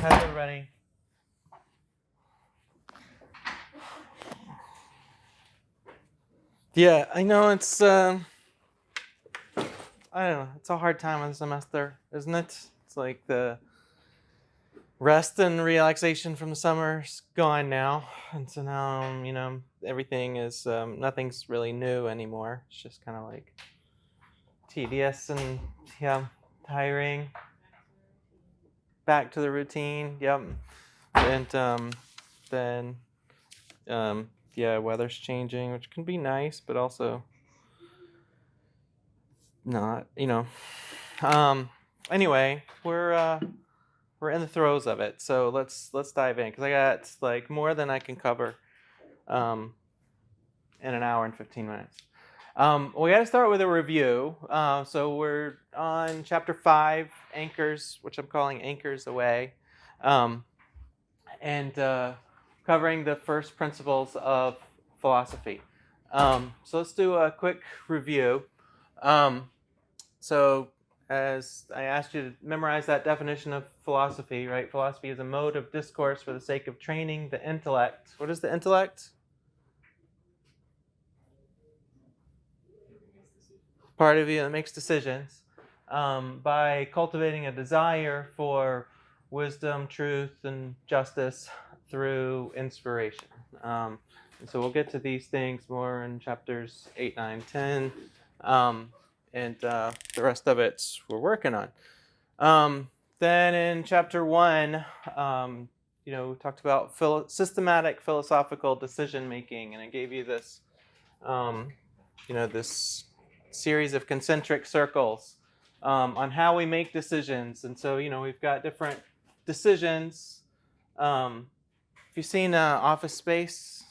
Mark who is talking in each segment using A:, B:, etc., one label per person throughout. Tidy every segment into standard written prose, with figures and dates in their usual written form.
A: How's everybody? Yeah, I know it's I don't know, it's a hard time of the semester, isn't it? It's like the rest and relaxation from the summer's gone now, and so now everything is nothing's really new anymore. It's just kind of like tedious and tiring. Back to the routine. Yep. And then weather's changing, which can be nice, but also not. Anyway, we're in the throes of it, so let's dive in because I got like more than I can cover in an hour and 15 minutes. We got to start with a review. So we're on chapter 5, Anchors, which I'm calling Anchors Away, and covering the first principles of philosophy. So let's do a quick review. So as I asked you to memorize that definition of philosophy, right? Philosophy is a mode of discourse for the sake of training the intellect. What is the intellect? Part of you that makes decisions by cultivating a desire for wisdom, truth, and justice through inspiration. And so we'll get to these things more in chapters 8, 9, 10. And the rest of it we're working on. Then in chapter 1, we talked about systematic philosophical decision making, and I gave you this, this series of concentric circles on how we make decisions. And so, we've got different decisions. Have you seen Office Space?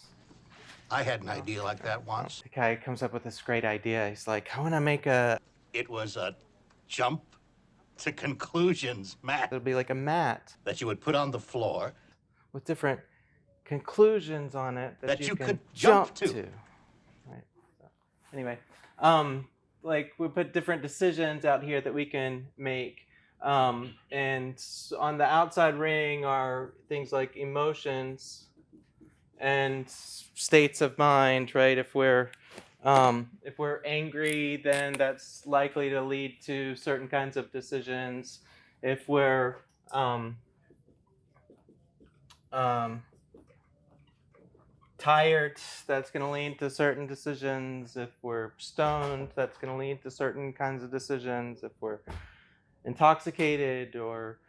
B: I had an idea like that once.
A: The guy comes up with this great idea. He's like, I want to make
B: It was a jump to conclusions mat
A: it'll be like a mat
B: that you would put on the floor
A: with different conclusions on it
B: that
A: you
B: you
A: can
B: could jump to.
A: Right. So, anyway, like we put different decisions out here that we can make. And on the outside ring are things like emotions and states of mind, right? If we're angry, then that's likely to lead to certain kinds of decisions. If we're tired, that's going to lead to certain decisions. If we're stoned, that's going to lead to certain kinds of decisions. If we're intoxicated or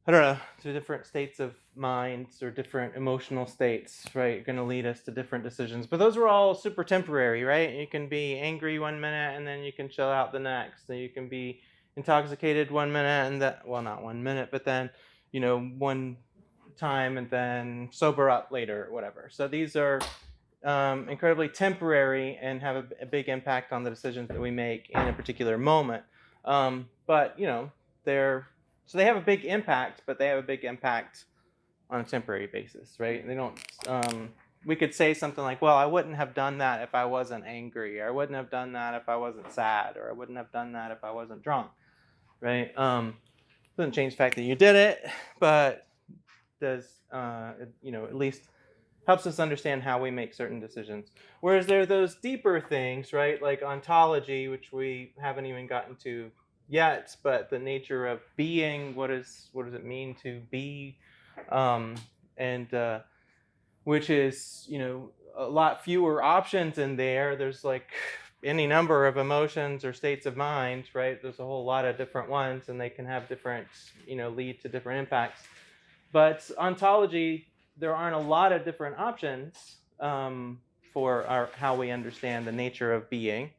A: to different states of minds or different emotional states, right, are going to lead us to different decisions. But those are all super temporary, right? You can be angry one minute and then you can chill out the next. So you can be intoxicated one minute and not 1 minute, but then, one time and then sober up later or whatever. So these are incredibly temporary and have a big impact on the decisions that we make in a particular moment. But they have a big impact, but they have a big impact on a temporary basis, right? They don't. We could say something like, "Well, I wouldn't have done that if I wasn't angry, or I wouldn't have done that if I wasn't sad, or I wouldn't have done that if I wasn't drunk," right? Doesn't change the fact that you did it, but does at least helps us understand how we make certain decisions. Whereas there are those deeper things, right, like ontology, which we haven't even gotten to yet, but the nature of being, what does it mean to be, and which is a lot fewer options in there. There's like any number of emotions or states of mind, right? There's a whole lot of different ones, and they can have different lead to different impacts. But ontology, there aren't a lot of different options for how we understand the nature of being.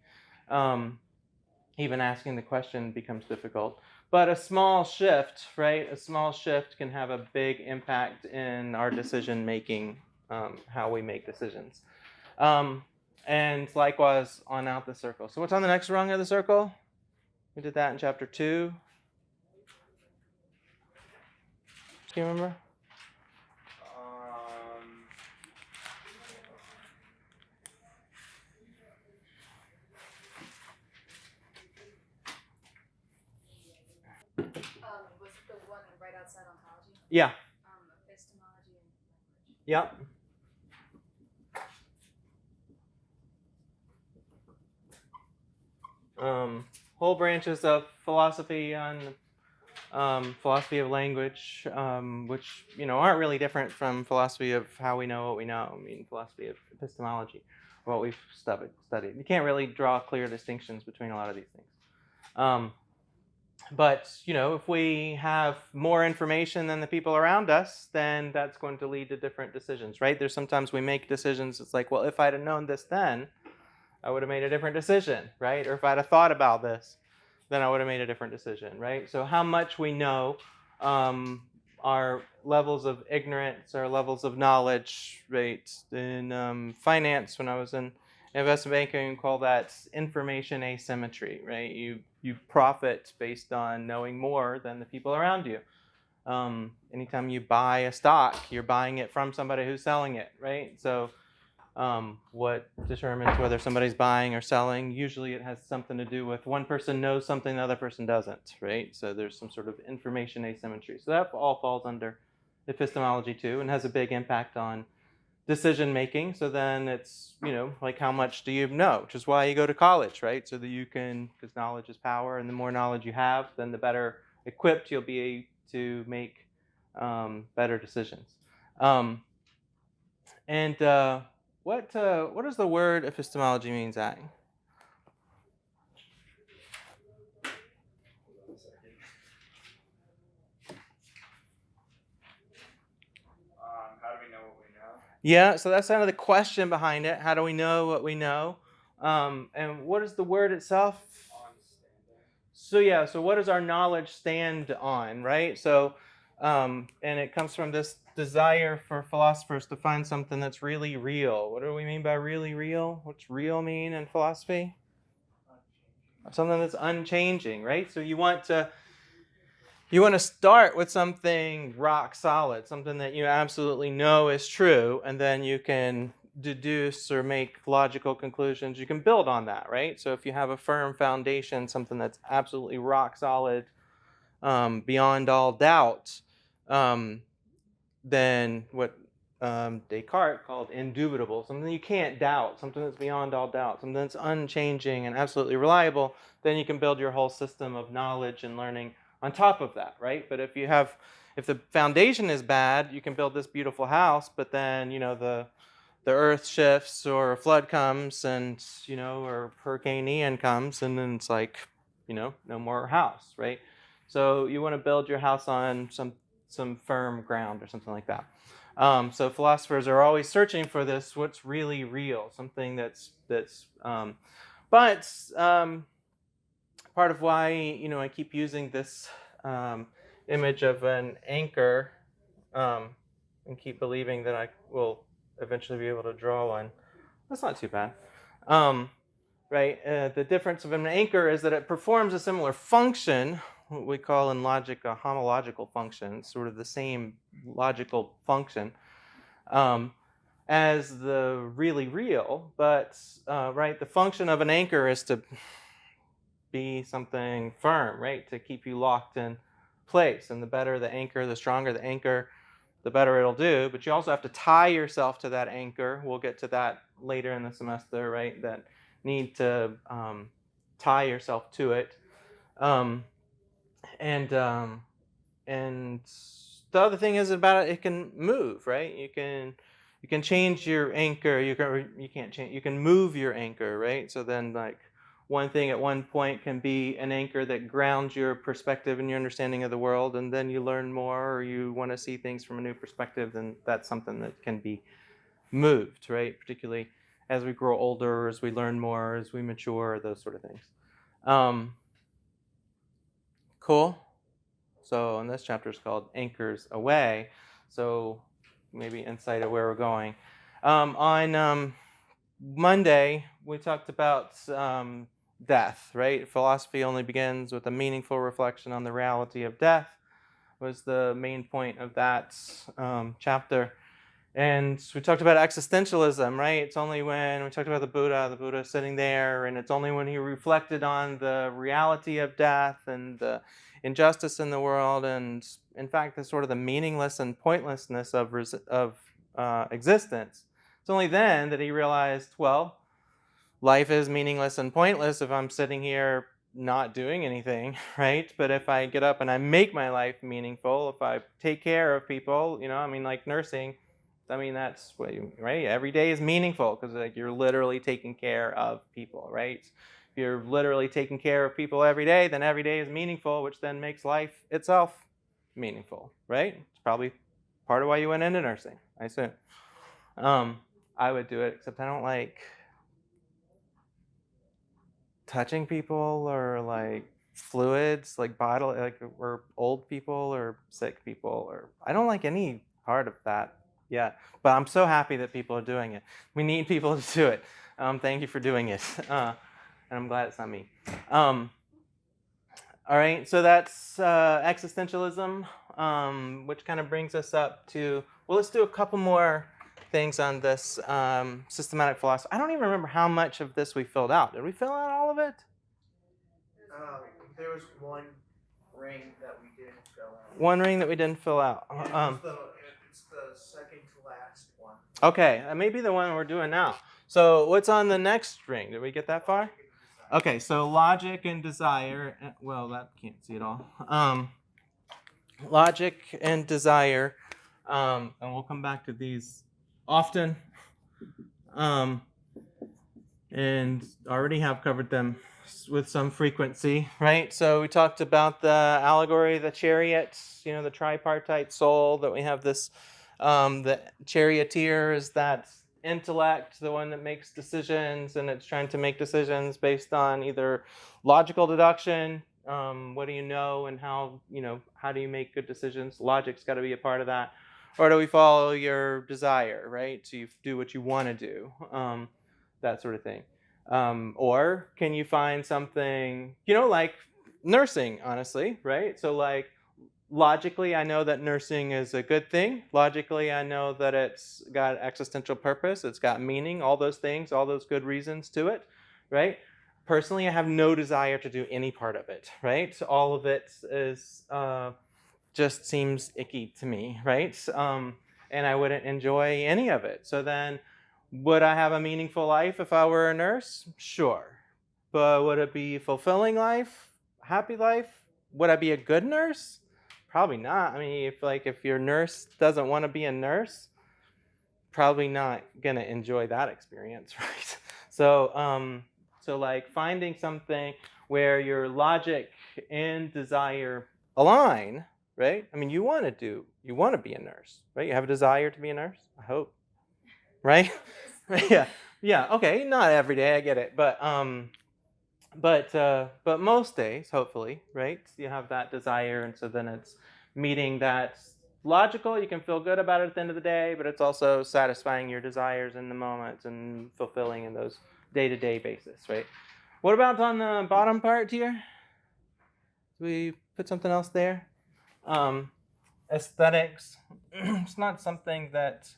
A: Even asking the question becomes difficult. But a small shift, right? A small shift can have a big impact in our decision making, how we make decisions. And likewise on out the circle. So what's on the next rung of the circle? We did that in chapter 2. Do you remember?
C: Was it the one right outside ontology?
A: Yeah.
C: Epistemology and language.
A: Yep. Whole branches of philosophy on philosophy of language, which aren't really different from philosophy of how we know what we know. I mean, philosophy of epistemology, what we've studied. You can't really draw clear distinctions between a lot of these things. But if we have more information than the people around us, then that's going to lead to different decisions, right? There's sometimes we make decisions. It's like, well, if I'd have known this then, I would have made a different decision, right? Or if I'd have thought about this, then I would have made a different decision, right? So how much we know, our levels of ignorance, our levels of knowledge, right? In finance, when I was in investment banking, we call that information asymmetry, right? You profit based on knowing more than the people around you. Anytime you buy a stock, you're buying it from somebody who's selling it, right? So what determines whether somebody's buying or selling? Usually it has something to do with one person knows something the other person doesn't, right? So there's some sort of information asymmetry. So that all falls under epistemology too, and has a big impact on decision making. So then it's, like how much do you know, which is why you go to college, right? So that you can, because knowledge is power, and the more knowledge you have, then the better equipped you'll be to make better decisions. What does the word epistemology mean, Zach?
D: How do we know what we know?
A: Yeah, so that's kind of the question behind it. How do we know what we know? And what is the word itself? So what does our knowledge stand on, right? So, and it comes from this desire for philosophers to find something that's really real. What do we mean by really real? What's real mean in philosophy? Something that's unchanging, right? So you want to start with something rock solid, something that you absolutely know is true, and then you can deduce or make logical conclusions. You can build on that, right? So if you have a firm foundation, something that's absolutely rock solid, beyond all doubt, then what Descartes called indubitable, something you can't doubt, something that's beyond all doubt, something that's unchanging and absolutely reliable, then you can build your whole system of knowledge and learning on top of that, right? But if the foundation is bad, you can build this beautiful house, but then, the earth shifts or a flood comes and, or Hurricane Ian comes, and then it's like, no more house, right? So you want to build your house on some firm ground or something like that. So philosophers are always searching for this, what's really real, something that's part of why, I keep using this image of an anchor, and keep believing that I will eventually be able to draw one. That's not too bad. Right? The difference of an anchor is that it performs a similar function, what we call in logic a homological function, sort of the same logical function as the really real, but right, the function of an anchor is to be something firm, right, to keep you locked in place. And the better the anchor, the stronger the anchor, the better it'll do. But you also have to tie yourself to that anchor. We'll get to that later in the semester, right, that need to tie yourself to it. And the other thing is about it can move, right? You can change your anchor. You can't change. You can move your anchor, right? So then, like, one thing at one point can be an anchor that grounds your perspective and your understanding of the world, and then you learn more, or you want to see things from a new perspective, then that's something that can be moved, right? Particularly as we grow older, as we learn more, as we mature, those sort of things. Cool. So, and this chapter is called Anchors Away. So maybe insight of where we're going. On Monday, we talked about death, right? Philosophy only begins with a meaningful reflection on the reality of death, was the main point of that chapter. And we talked about existentialism, right? It's only when we talked about the Buddha sitting there, and it's only when he reflected on the reality of death and the injustice in the world, and in fact, the sort of the meaningless and pointlessness of existence. It's only then that he realized, well, life is meaningless and pointless if I'm sitting here not doing anything, right? But if I get up and I make my life meaningful, if I take care of people, I mean, like nursing, I mean, that's what right? Every day is meaningful because like you're literally taking care of people, right? If you're literally taking care of people every day, then every day is meaningful, which then makes life itself meaningful, right? It's probably part of why you went into nursing, I assume. I would do it, except I don't like touching people or like fluids, like bottle, like or old people or sick people, or I don't like any part of that yet. But I'm so happy that people are doing it. We need people to do it. Thank you for doing it, and I'm glad it's not me. All right, so that's existentialism, which kind of brings us up to, well, let's do a couple more things on this systematic philosophy. I don't even remember how much of this we filled out. Did we fill out all of it?
E: There was one ring that we didn't fill out.
A: One ring that we didn't fill out.
E: It's the second to last one.
A: Okay, that may be the one we're doing now. So what's on the next ring? Did we get that far? Okay, so logic and desire. Well, that can't see it all. Logic and desire. And we'll come back to these often. And already have covered them with some frequency, right? So we talked about the allegory of the chariot, the tripartite soul, that we have this, the charioteer is that intellect, the one that makes decisions, and it's trying to make decisions based on either logical deduction, what do you know, and how do you make good decisions? Logic's got to be a part of that. Or do we follow your desire, right? So you do what you want to do, that sort of thing. Or can you find something, like nursing, honestly, right? So like logically, I know that nursing is a good thing. Logically, I know that it's got existential purpose. It's got meaning, all those things, all those good reasons to it, right? Personally, I have no desire to do any part of it, right? So all of it is just seems icky to me, right? And I wouldn't enjoy any of it. So then, would I have a meaningful life if I were a nurse? Sure. But would it be a fulfilling life? Happy life? Would I be a good nurse? Probably not. I mean, if your nurse doesn't want to be a nurse, probably not gonna enjoy that experience, right? So like finding something where your logic and desire align, right? I mean, you want to be a nurse, right? You have a desire to be a nurse, I hope, right? Yeah. Okay, not every day, I get it, but most days, hopefully, right? You have that desire, and so then it's meeting that logical. You can feel good about it at the end of the day, but it's also satisfying your desires in the moment and fulfilling in those day-to-day basis, right? What about on the bottom part here? Do we put something else there? Aesthetics. It's not something that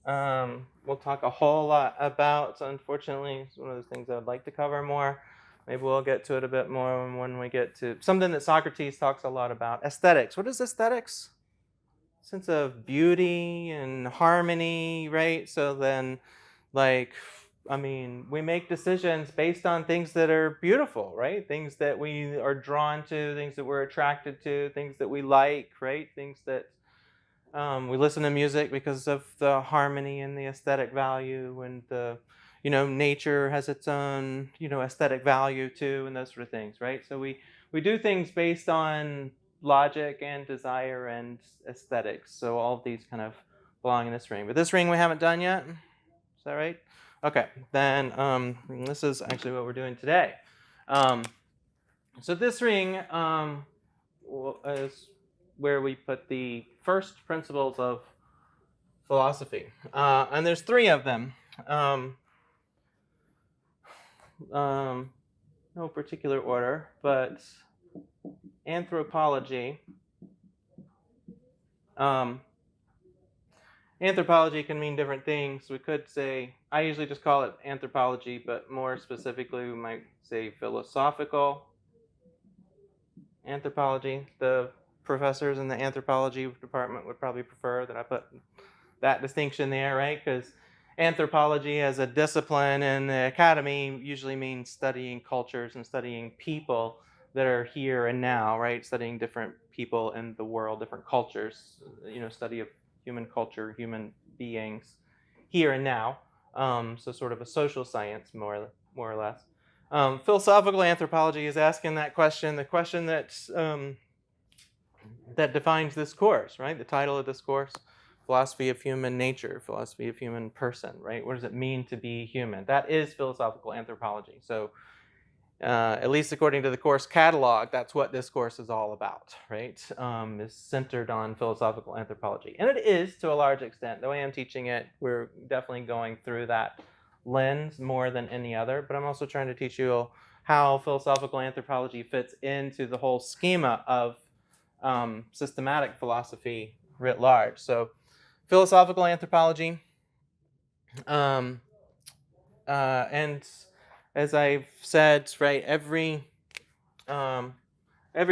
A: we'll talk a whole lot about. So unfortunately, it's one of those things I would like to cover more. Maybe we'll get to it a bit more when we get to something that Socrates talks a lot about. Aesthetics. What is aesthetics? Sense of beauty and harmony, right? So then, we make decisions based on things that are beautiful, right? Things that we are drawn to, things that we're attracted to, things that we like, right? Things that we listen to music because of the harmony and the aesthetic value, and the, nature has its own, aesthetic value too, and those sort of things, right? So we do things based on logic and desire and aesthetics. So all of these kind of belong in this ring. But this ring we haven't done yet. Is that right? Okay, then this is actually what we're doing today. So this ring is where we put the first principles of philosophy. And there's 3 of them. No particular order, but anthropology. Anthropology can mean different things. We could say, I usually just call it anthropology, but more specifically we might say philosophical anthropology. The professors in the anthropology department would probably prefer that I put that distinction there, right? Because anthropology as a discipline in the academy usually means studying cultures and studying people that are here and now, right? Studying different people in the world, different cultures, study of human culture, human beings here and now. So sort of a social science, more or less. Philosophical anthropology is asking that question, the question that defines this course, right? The title of this course, Philosophy of Human Nature, Philosophy of Human Person, right? What does it mean to be human? That is philosophical anthropology. So at least according to the course catalog, that's what this course is all about, right? Is centered on philosophical anthropology. And it is to a large extent. The way I'm teaching it, we're definitely going through that lens more than any other, but I'm also trying to teach you how philosophical anthropology fits into the whole schema of systematic philosophy writ large. So philosophical anthropology, and as I've said, right, every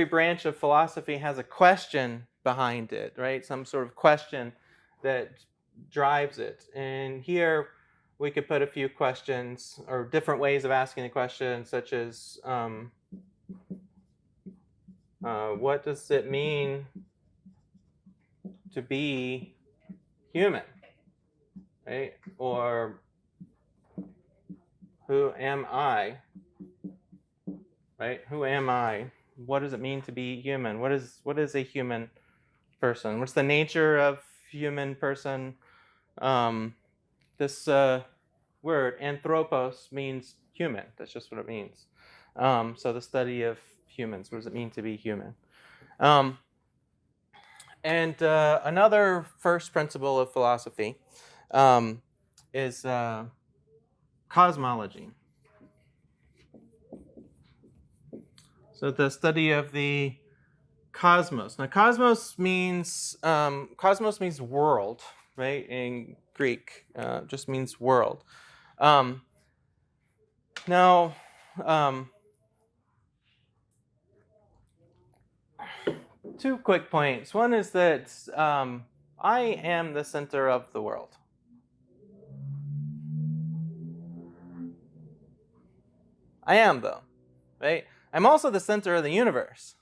A: branch of philosophy has a question behind it, right? Some sort of question that drives it. And here we could put a few questions or different ways of asking the question, such as what does it mean to be human, right? Or who am I, right? Who am I? What does it mean to be human? What is a human person? What's the nature of human person? This word, anthropos, means human. That's just what it means. So the study of humans. What does it mean to be human? And another first principle of philosophy is cosmology. So the study of the cosmos. Now, cosmos means world, right? In Greek, just means world. Now, two quick points. One is that I am the center of the world. I am, though, right? I'm also the center of the universe.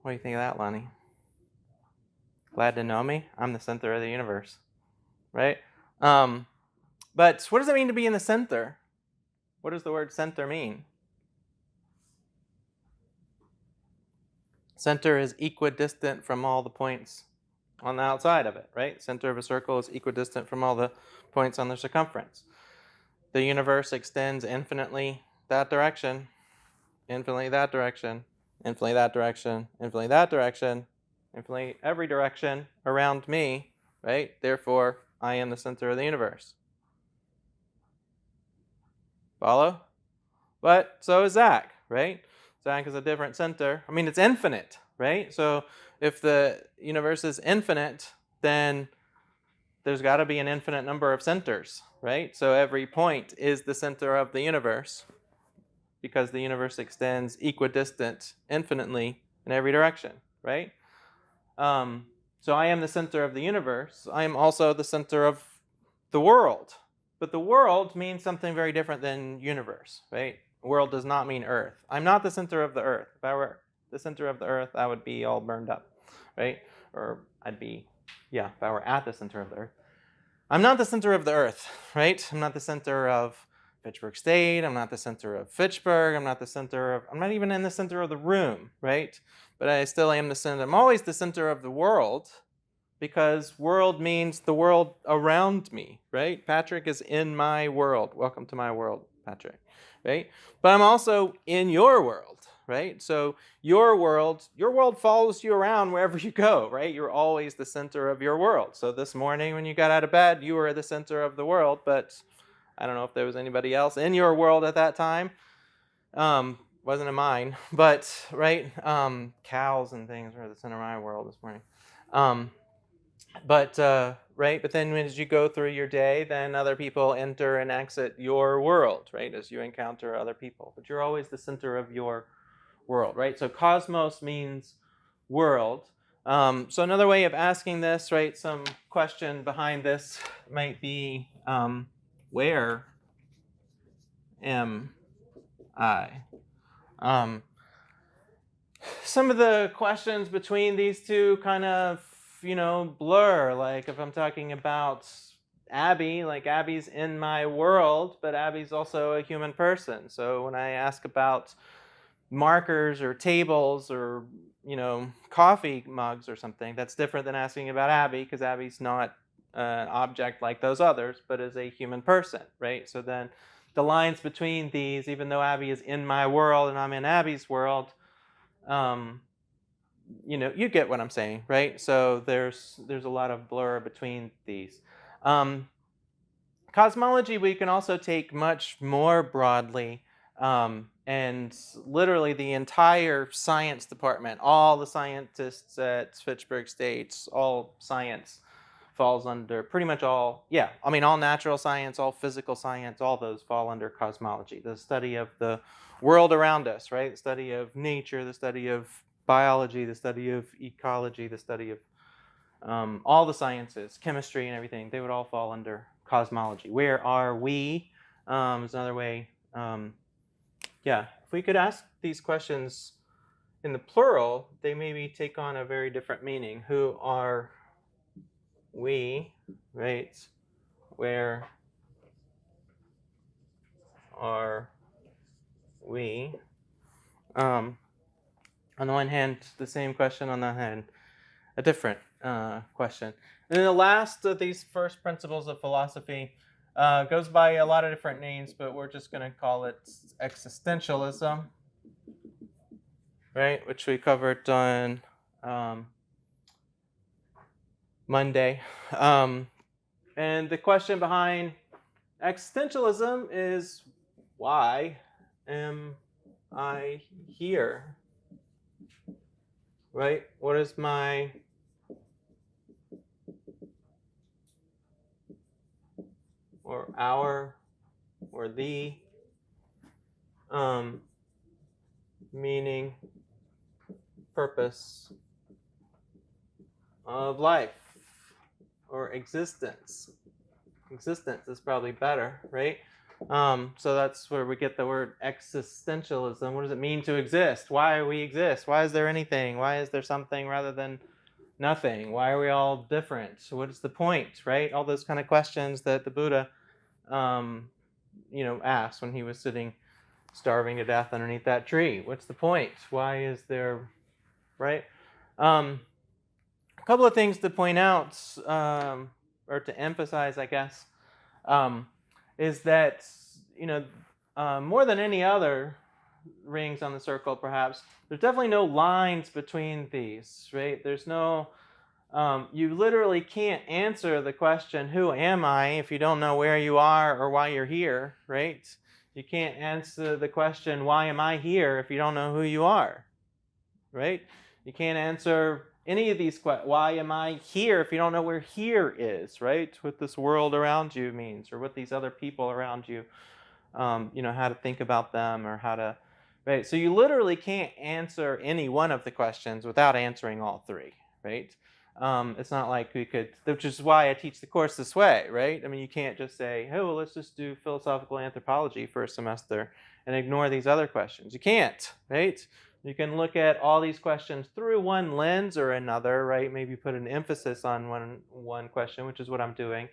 A: What do you think of that, Lonnie? Glad to know me? I'm the center of the universe, right? But what does it mean to be in the center? What does the word center mean? Center is equidistant from all the points on the outside of it, right? Center of a circle is equidistant from all the points on the circumference. The universe extends infinitely that direction, infinitely that direction, infinitely that direction, infinitely that direction, infinitely every direction around me, right? Therefore, I am the center of the universe. Follow? But so is Zach, right? Zach is a different center. I mean, it's infinite, right? So if the universe is infinite, then there's got to be an infinite number of centers, right? So every point is the center of the universe because the universe extends equidistant infinitely in every direction, right? So I am the center of the universe. I am also the center of the world. But the world means something very different than universe, right? World does not mean earth. I'm not the center of the earth. If I were the center of the earth, I would be all burned up, right? Or I'd be, if I were at the center of the earth. I'm not the center of the earth, right? I'm not the center of Fitchburg State. I'm not the center of Fitchburg. I'm not even in the center of the room, right? But I still am the center. I'm always the center of the world because world means the world around me, right? Patrick is in my world. Welcome to my world, Patrick, right? But I'm also in your world, right? So your world follows you around wherever you go, right? You're always the center of your world. So this morning when you got out of bed, you were the center of the world, but I don't know if there was anybody else in your world at that time. Wasn't in mine, but, right? Cows and things were the center of my world this morning. Right? But then as you go through your day, then other people enter and exit your world, right? As you encounter other people. But you're always the center of your world, right? So cosmos means world. So another way of asking this, right, some question behind this might be, where am I? Some of the questions between these two kind of, blur. Like if I'm talking about Abby, like Abby's in my world, but Abby's also a human person. So when I ask about markers or tables or, coffee mugs or something, that's different than asking about Abby, because Abby's not an object like those others, but is a human person, right? So then the lines between these, even though Abby is in my world and I'm in Abby's world, you get what I'm saying, right? So there's a lot of blur between these. Cosmology we can also take much more broadly, and literally the entire science department, all the scientists at Fitchburg State, all science falls under pretty much all natural science, all physical science, all those fall under cosmology, the study of the world around us, right? The study of nature, the study of biology, the study of ecology, the study of all the sciences, chemistry and everything, they would all fall under cosmology. Where are we? Is another way. If we could ask these questions in the plural, they maybe take on a very different meaning. Who are we, right? Where are we? On the one hand, the same question. On the other hand, a different question. And then the last of these first principles of philosophy goes by a lot of different names, but we're just going to call it existentialism, right? Which we covered on Monday. And the question behind existentialism is, why am I here? Right? What is my or our or the meaning, purpose of life or existence? Existence is probably better, right? So that's where we get the word existentialism. What does it mean to exist? Why we exist? Why is there anything? Why is there something rather than nothing? Why are we all different? So what is the point, right? All those kind of questions that the Buddha, asked when he was sitting starving to death underneath that tree. What's the point? Why is there, right? A couple of things to point out, or to emphasize, I guess, is that, more than any other rings on the circle, perhaps, there's definitely no lines between these, right? There's no, you literally can't answer the question, who am I, if you don't know where you are or why you're here, right? You can't answer the question, why am I here, if you don't know who you are, right? You can't answer any of these questions, why am I here, if you don't know where here is, right? What this world around you means, or what these other people around you, how to think about them, or how to, right? So you literally can't answer any one of the questions without answering all three, right? It's not like we could, which is why I teach the course this way, right? I mean, you can't just say, hey, well, let's just do philosophical anthropology for a semester and ignore these other questions. You can't, right? You can look at all these questions through one lens or another, right? Maybe put an emphasis on one question, which is what I'm doing.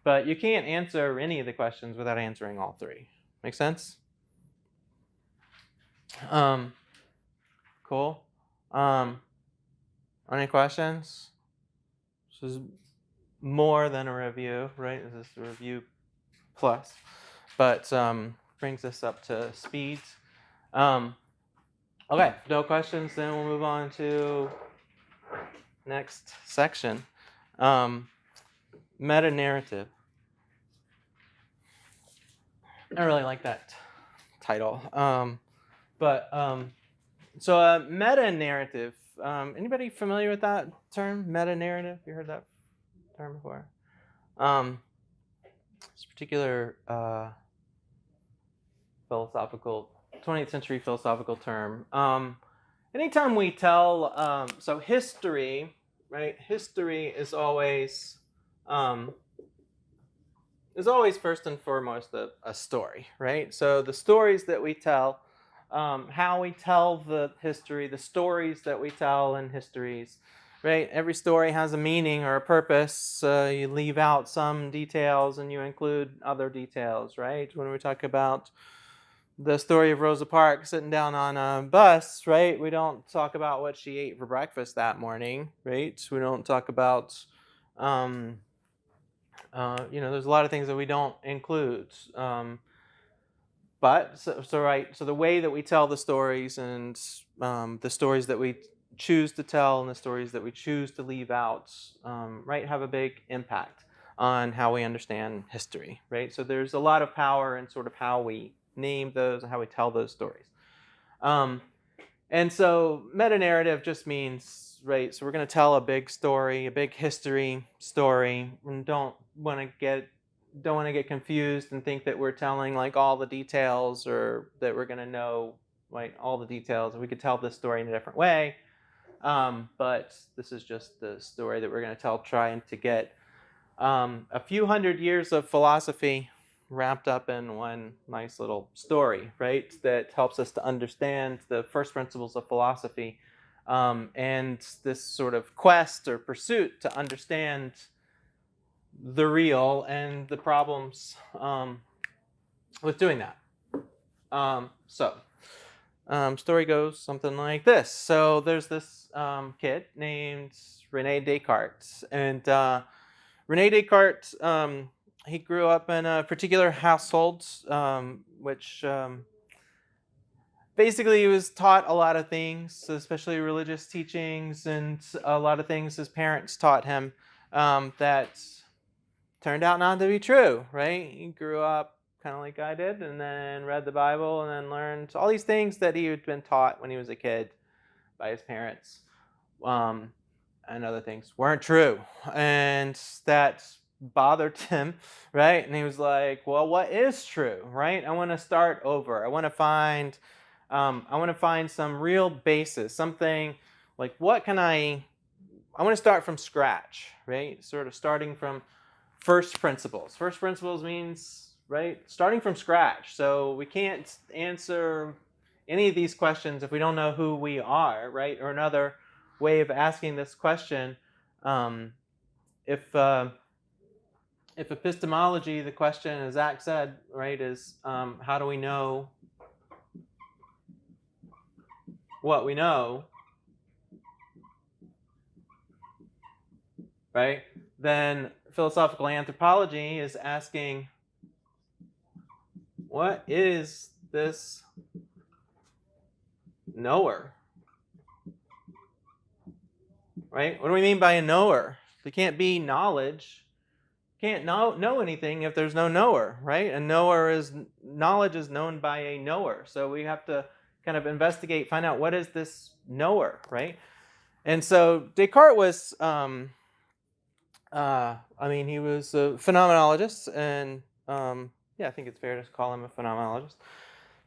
A: But you can't answer any of the questions without answering all three. Make sense? Cool. Any questions? This is more than a review, right? This is a review plus, but brings us up to speed. Okay, no questions, then we'll move on to next section. Meta-narrative. I really like that title. So meta-narrative. Anybody familiar with that term, meta-narrative? You heard that term before? This particular philosophical 20th century philosophical term. Anytime we tell, so history, right? History is always first and foremost a story, right? So the stories that we tell, how we tell the history, the stories that we tell in histories, right? Every story has a meaning or a purpose. You leave out some details and you include other details, right? When we talk about the story of Rosa Parks sitting down on a bus, right? We don't talk about what she ate for breakfast that morning, right? We don't talk about, there's a lot of things that we don't include. But so the way that we tell the stories and the stories that we choose to tell and the stories that we choose to leave out, right, have a big impact on how we understand history, right? So there's a lot of power in sort of how we name those and how we tell those stories. And so meta-narrative just means, right, so we're going to tell a big story, a big history story, and don't want to get confused and think that we're telling like all the details or that we're going to know like all the details. We could tell this story in a different way, but this is just the story that we're going to tell, trying to get a few hundred years of philosophy wrapped up in one nice little story, right? That helps us to understand the first principles of philosophy, and this sort of quest or pursuit to understand the real and the problems with doing that. Story goes something like this. So there's this kid named René Descartes, and René Descartes, he grew up in a particular household, which basically he was taught a lot of things, especially religious teachings, and a lot of things his parents taught him that turned out not to be true, right? He grew up kind of like I did, and then read the Bible, and then learned all these things that he had been taught when he was a kid by his parents, and other things weren't true, and that bothered him, right? And he was like, well, what is true, right? I want to start over. I want to find some real basis, something like I want to start from scratch, right? Sort of starting from first principles. First principles means, right, starting from scratch. So we can't answer any of these questions if we don't know who we are, right? Or another way of asking this question, if epistemology, the question, as Zach said, right, is how do we know what we know, right? Then philosophical anthropology is asking, what is this knower? Right? What do we mean by a knower? There can't be knowledge. Can't know anything if there's no knower, right? Knowledge is known by a knower. So we have to kind of investigate, find out what is this knower, right? And so Descartes was, he was a phenomenologist, and I think it's fair to call him a phenomenologist,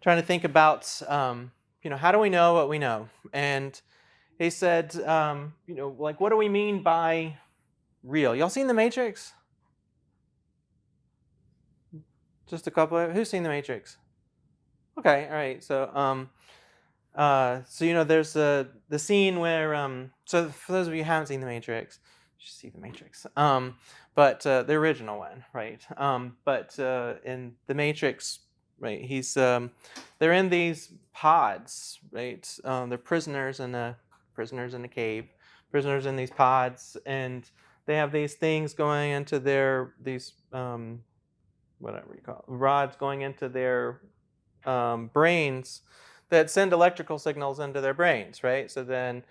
A: trying to think about, how do we know what we know? And he said, what do we mean by real? Y'all seen The Matrix? Just a couple of, who's seen The Matrix? Okay, all right. So, there's the scene where, so for those of you who haven't seen The Matrix, you should see The Matrix. But the original one, right? In The Matrix, right, they're in these pods, right? They're prisoners in a cave, prisoners in these pods, and they have these things going into these whatever you call it, rods going into their brains that send electrical signals into their brains, right? So then,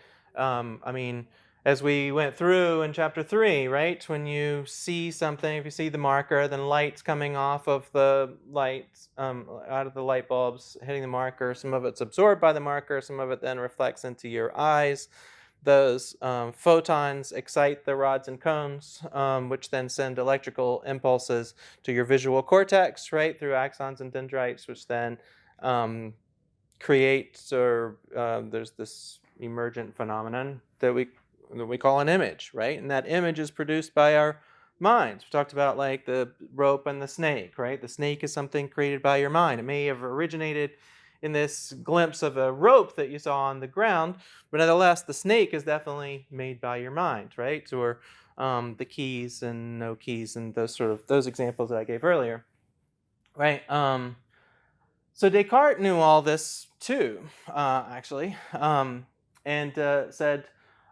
A: as we went through in chapter 3, right, when you see something, if you see the marker, then light's coming off of the lights, out of the light bulbs, hitting the marker. Some of it's absorbed by the marker, some of it then reflects into your eyes. Those photons excite the rods and cones, which then send electrical impulses to your visual cortex, right, through axons and dendrites, which then creates, or there's this emergent phenomenon that we call an image, right? And that image is produced by our minds. We talked about like the rope and the snake, right? The snake is something created by your mind. It may have originated in this glimpse of a rope that you saw on the ground, but nevertheless, the snake is definitely made by your mind, right? Or the keys and no keys and those examples that I gave earlier, right? So Descartes knew all this too, actually, and said,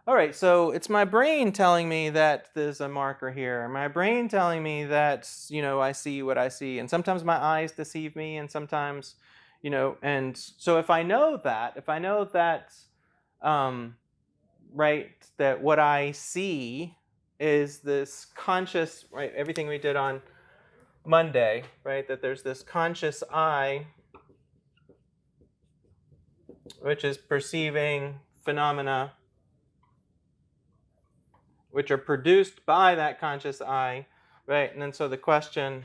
A: all right, so it's my brain telling me that there's a marker here. My brain telling me that, I see what I see. And sometimes my eyes deceive me, and sometimes, and so if I know that, right, that what I see is this conscious, right, everything we did on Monday, right, that there's this conscious I, which is perceiving phenomena which are produced by that conscious I, right? And then so the question,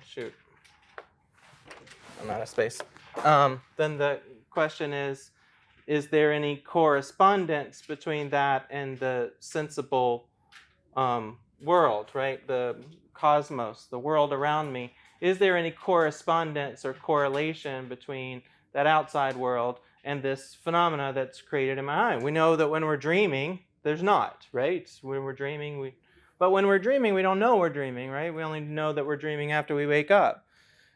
A: I'm out of space. Then the question is there any correspondence between that and the sensible world, right? The cosmos, the world around me. Is there any correspondence or correlation between that outside world and this phenomena that's created in my mind? We know that when we're dreaming, there's not, right? When we're dreaming, we don't know we're dreaming, right? We only know that we're dreaming after we wake up.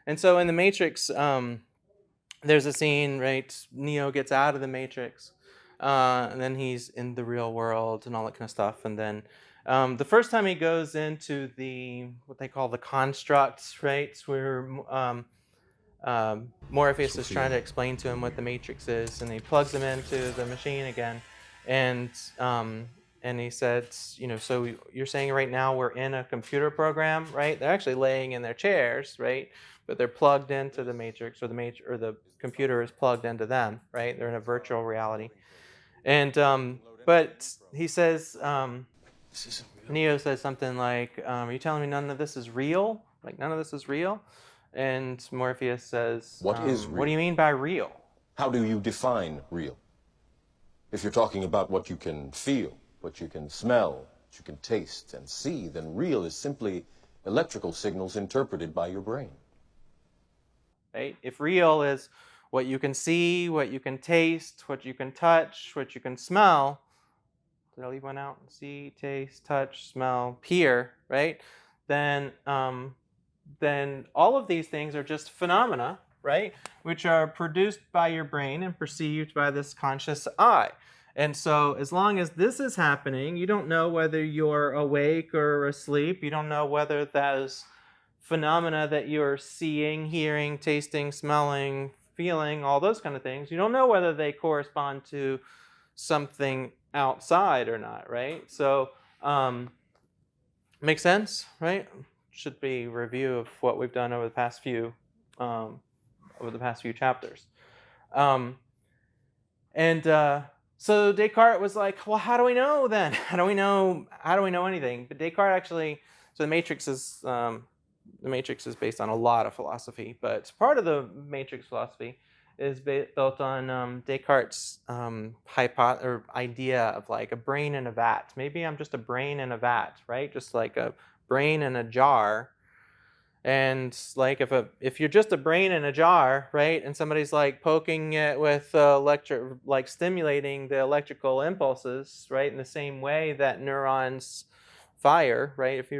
A: And so in the Matrix, there's a scene, right? Neo gets out of the Matrix, and then he's in the real world and all that kind of stuff. And then the first time he goes into what they call the constructs, right? Where Morpheus is trying to explain to him what the Matrix is, and he plugs him into the machine again. And he said, so you're saying right now we're in a computer program, right? They're actually laying in their chairs, right? But they're plugged into the Matrix, or the computer is plugged into them, right? They're in a virtual reality. And but he says, Neo says something like, "Are you telling me none of this is real? Like none of this is real?" And Morpheus says,
F: What is real?
A: What do you mean by real?
F: How do you define real? If you're talking about what you can feel, what you can smell, what you can taste and see, then real is simply electrical signals interpreted by your brain.
A: Right? If real is what you can see, what you can taste, what you can touch, what you can smell, did I leave one out? See, taste, touch, smell, hear, right? Then all of these things are just phenomena, right? Which are produced by your brain and perceived by this conscious I. And so as long as this is happening, you don't know whether you're awake or asleep. You don't know whether those phenomena that you're seeing, hearing, tasting, smelling, feeling, all those kind of things, you don't know whether they correspond to something outside or not, right? So makes sense, right? Should be a review of what we've done over the past few chapters. So Descartes was like, well, how do we know then? How do we know anything? But Descartes actually, so the Matrix is based on a lot of philosophy, but part of the Matrix philosophy is built on Descartes' idea of like a brain in a vat. Maybe I'm just a brain in a vat, right? Just like a brain in a jar. And like if you're just a brain in a jar, right, and somebody's like poking it with like stimulating the electrical impulses, right, in the same way that neurons fire, right? If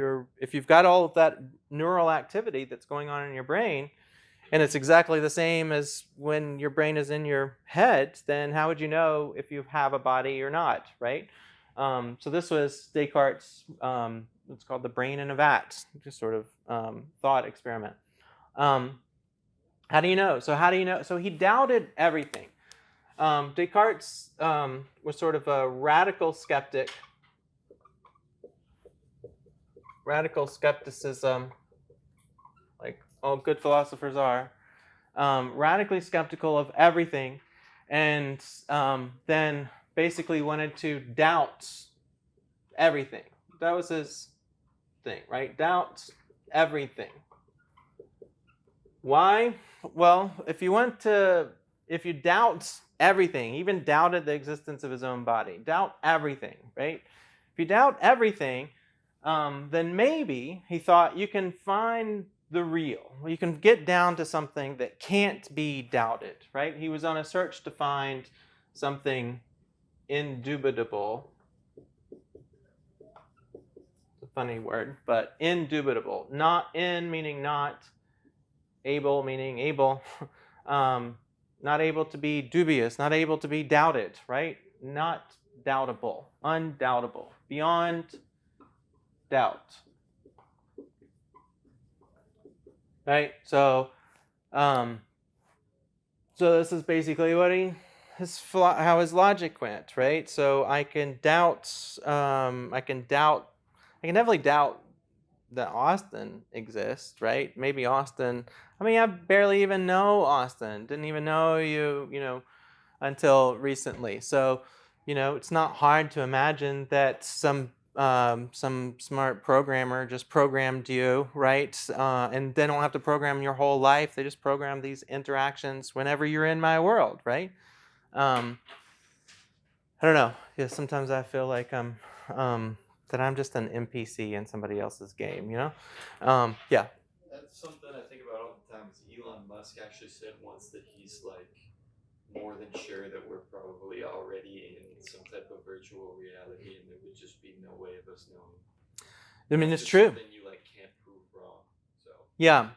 A: you've got all of that neural activity that's going on in your brain, and it's exactly the same as when your brain is in your head, then how would you know if you have a body or not, right? So this was Descartes' it's called the brain in a vat, just sort of thought experiment. How do you know? So he doubted everything. Descartes was sort of a radical skeptic. Radical skepticism, like all good philosophers are, radically skeptical of everything, and then basically wanted to doubt everything. That was his thing, right? Doubt everything. Why? Well, if you want to if you doubt everything, even doubted the existence of his own body, doubt everything, right? If you doubt everything, then maybe he thought you can find the real. You can get down to something that can't be doubted, right? He was on a search to find something indubitable. It's a funny word, but indubitable. Not in meaning not, able meaning able. Not able to be dubious, not able to be doubted, right? Not doubtable, undoubtable, beyond doubt. Right? So this is basically what how his logic went, right? So I can definitely doubt that Austin exists, right? Maybe Austin, I barely even know Austin. Didn't even know you until recently. So, it's not hard to imagine that some smart programmer just programmed you, right? And they don't have to program your whole life. They just program these interactions whenever you're in my world, right? I don't know. Yeah, sometimes I feel like that I'm just an NPC in somebody else's game, Yeah.
G: That's something I think about all the time. Elon Musk actually said once that he's like more than sure that we're probably already in some type of virtual reality, and there would just be no way of us knowing.
A: It's true.
G: Something you can't prove wrong. So
A: yeah.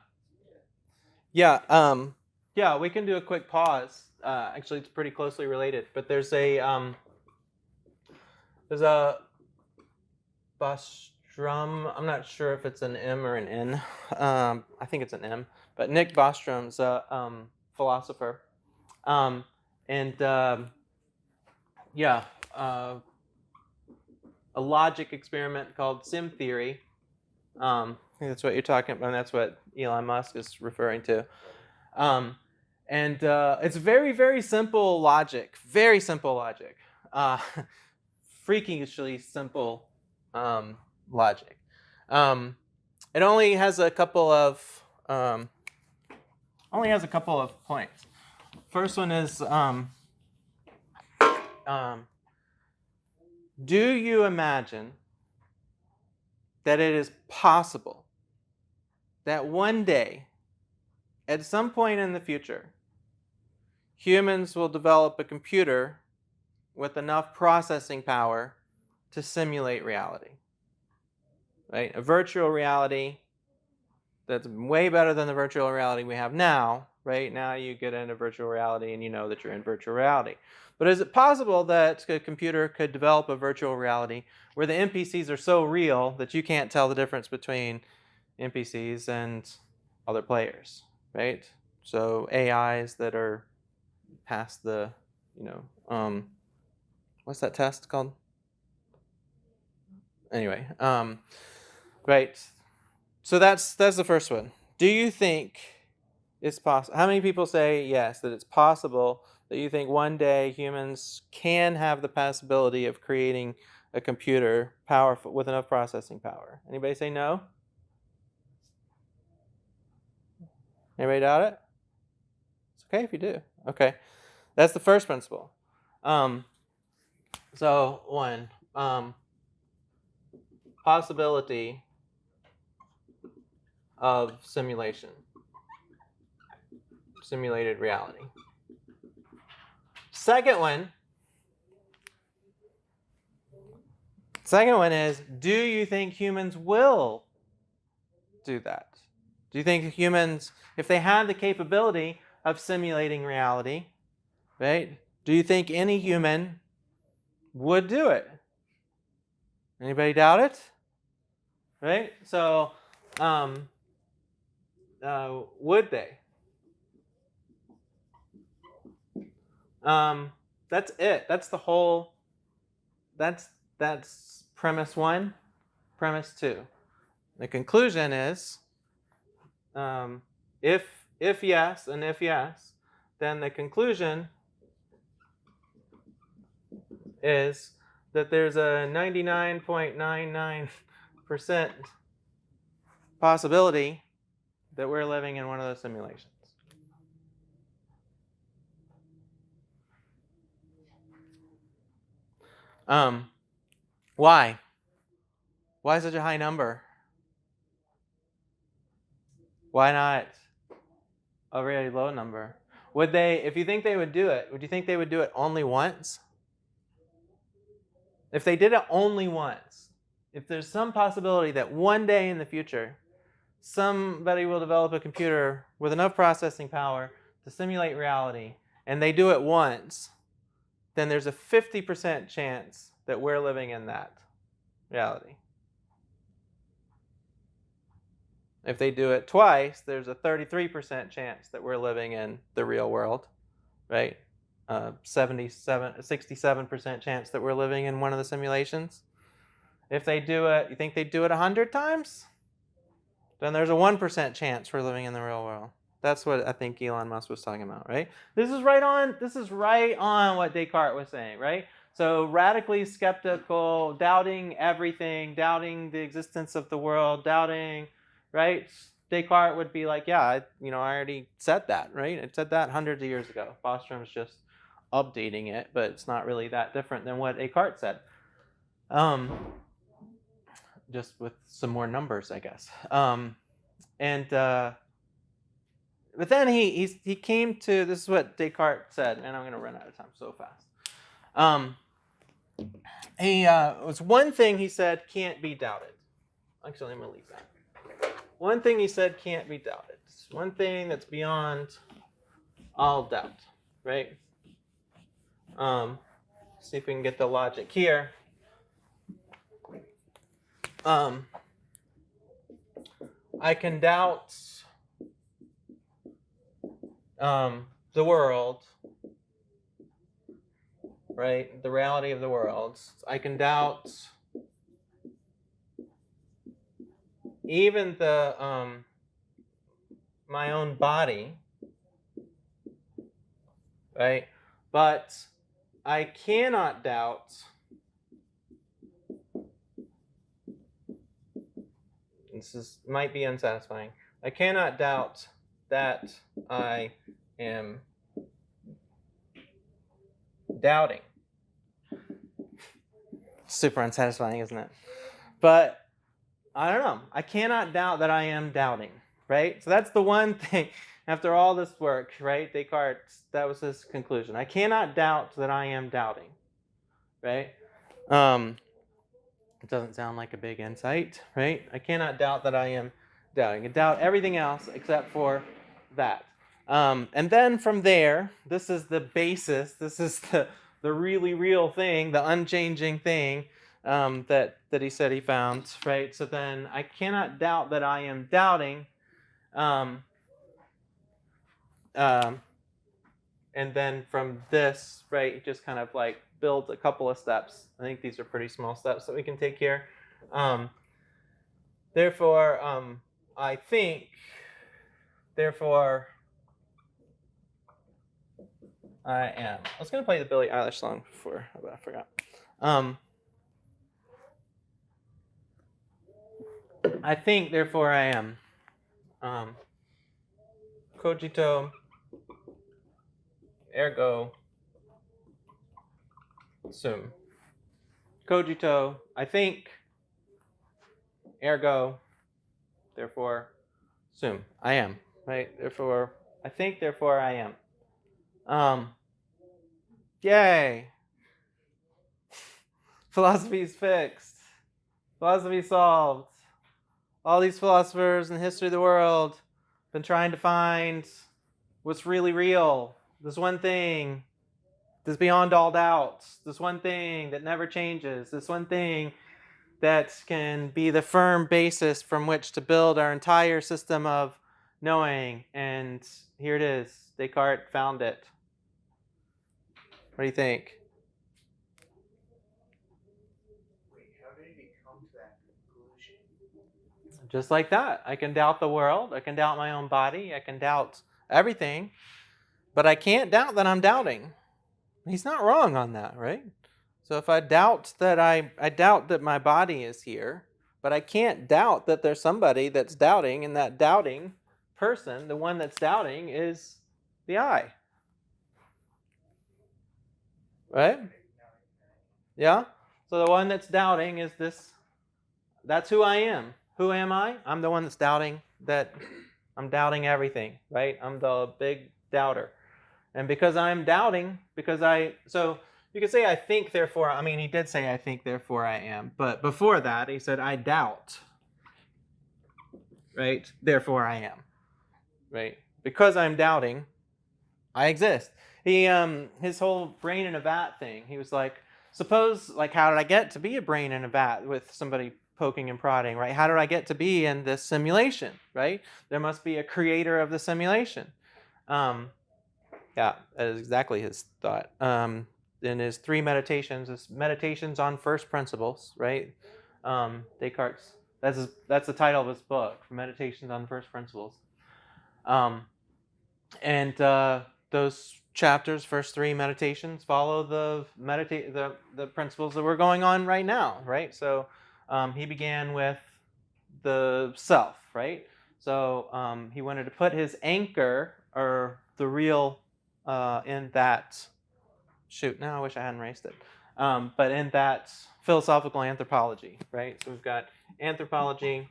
A: We can do a quick pause. Actually, it's pretty closely related, but there's a Bostrom. I'm not sure if it's an M or an N. I think it's an M. But Nick Bostrom's a philosopher. A logic experiment called sim theory. I think that's what you're talking about, and that's what Elon Musk is referring to. It's very, very simple logic. Very simple logic. Freakishly simple logic. It only has a couple of points. First one is, do you imagine that it is possible that one day, at some point in the future, humans will develop a computer with enough processing power to simulate reality? Right? A virtual reality that's way better than the virtual reality we have now. Right? Now you get into virtual reality and you know that you're in virtual reality. But is it possible that a computer could develop a virtual reality where the NPCs are so real that you can't tell the difference between NPCs and other players? Right? So AIs that are past the, what's that test called? Anyway, right. So that's the first one. Do you think it's possible? How many people say yes, that it's possible that you think one day humans can have the possibility of creating a computer powerful with enough processing power? Anybody say no? Anybody doubt it? It's okay if you do. Okay. That's the first principle. So one, possibility of simulation, simulated reality. Second one is, do you think humans will do that? Do you think humans, if they had the capability of simulating reality, right? Do you think any human would do it? Anybody doubt it? Right? So, would they? That's it. That's the whole. That's premise one. Premise two. The conclusion is, if yes, and if yes, then the conclusion is that there's a 99.99% possibility that we're living in one of those simulations. Why? Why such a high number? Why not a really low number? Would they, if you think they would do it, would you think they would do it only once? If they did it only once, if there's some possibility that one day in the future, somebody will develop a computer with enough processing power to simulate reality, and they do it once, then there's a 50% chance that we're living in that reality. If they do it twice, there's a 33% chance that we're living in the real world, right? 67% chance that we're living in one of the simulations. If they do it, you think they do it 100 times? Then there's a 1% chance we're living in the real world. That's what I think Elon Musk was talking about, right? This is right on what Descartes was saying, right? So radically skeptical, doubting everything, doubting the existence of the world, doubting, right? Descartes would be like, yeah, I already said that, right? I said that hundreds of years ago. Bostrom's just updating it, but it's not really that different than what Descartes said. Just with some more numbers, I guess. But then he came to, this is what Descartes said, and I'm going to run out of time so fast. Was one thing he said can't be doubted. Actually, I'm going to leave that. One thing he said can't be doubted. It's one thing that's beyond all doubt, right? See if we can get the logic here. I can doubt the world, right? The reality of the world. I can doubt even the my own body, right? But I cannot doubt might be unsatisfying. I cannot doubt that I am doubting. Super unsatisfying, isn't it? But I don't know. I cannot doubt that I am doubting, right? So that's the one thing. After all this work, right? Descartes, that was his conclusion. I cannot doubt that I am doubting, right? It doesn't sound like a big insight, right? I cannot doubt that I am doubting. I doubt everything else except for that. And then from there, this is the basis. This is the really real thing, the unchanging thing that he said he found, right? So then I cannot doubt that I am doubting. And then from this, right, just kind of like build a couple of steps. I think these are pretty small steps that we can take here. Therefore, I think, therefore, I am. I was going to play the Billie Eilish song before, but I forgot. I think, therefore, I am. Cogito, ergo sum. Cogito, I think, ergo, therefore, sum. I am, right? Therefore, I think, therefore, I am. Yay! Philosophy is fixed. Philosophy solved. All these philosophers in the history of the world have been trying to find what's really real. This one thing that's beyond all doubts. This one thing that never changes. This one thing that can be the firm basis from which to build our entire system of knowing. And here it is. Descartes found it. What do you think?
E: Wait, how did he come to that conclusion?
A: Just like that. I can doubt the world. I can doubt my own body. I can doubt everything. But I can't doubt that I'm doubting. He's not wrong on that, right? So if I doubt that I doubt that my body is here, but I can't doubt that there's somebody that's doubting, and that doubting person, the one that's doubting, is the I. Right? Yeah? So the one that's doubting is this. That's who I am. Who am I? I'm the one that's doubting that I'm doubting everything, right? I'm the big doubter. And because I'm doubting, so you could say I think, therefore, I mean, he did say I think, therefore I am. But before that, he said I doubt, right? Therefore I am, right? Because I'm doubting, I exist. His whole brain in a vat thing, he was like, suppose, like, how did I get to be a brain in a vat with somebody poking and prodding, right? How did I get to be in this simulation, right? There must be a creator of the simulation. Yeah, that is exactly his thought. In his 3 meditations, his meditations on first principles, right? Descartes, that's the title of his book, Meditations on First Principles. Those chapters, first 3 meditations, follow the principles that we're going on right now, right? So he began with the self, right? So he wanted to put his anchor, or the real, in that, now I wish I hadn't erased it, but in that philosophical anthropology, right? So we've got anthropology,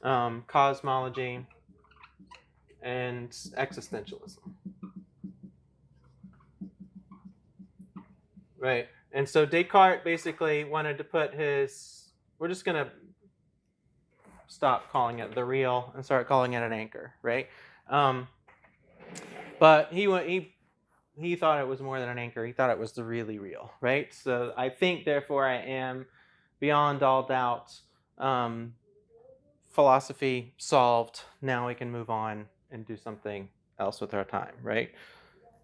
A: cosmology, and existentialism. Right. And so Descartes basically wanted to put we're just going to stop calling it the real and start calling it an anchor, right? But he thought it was more than an anchor. He thought it was the really real, right? So I think, therefore I am, beyond all doubt. Philosophy solved. Now we can move on and do something else with our time, right?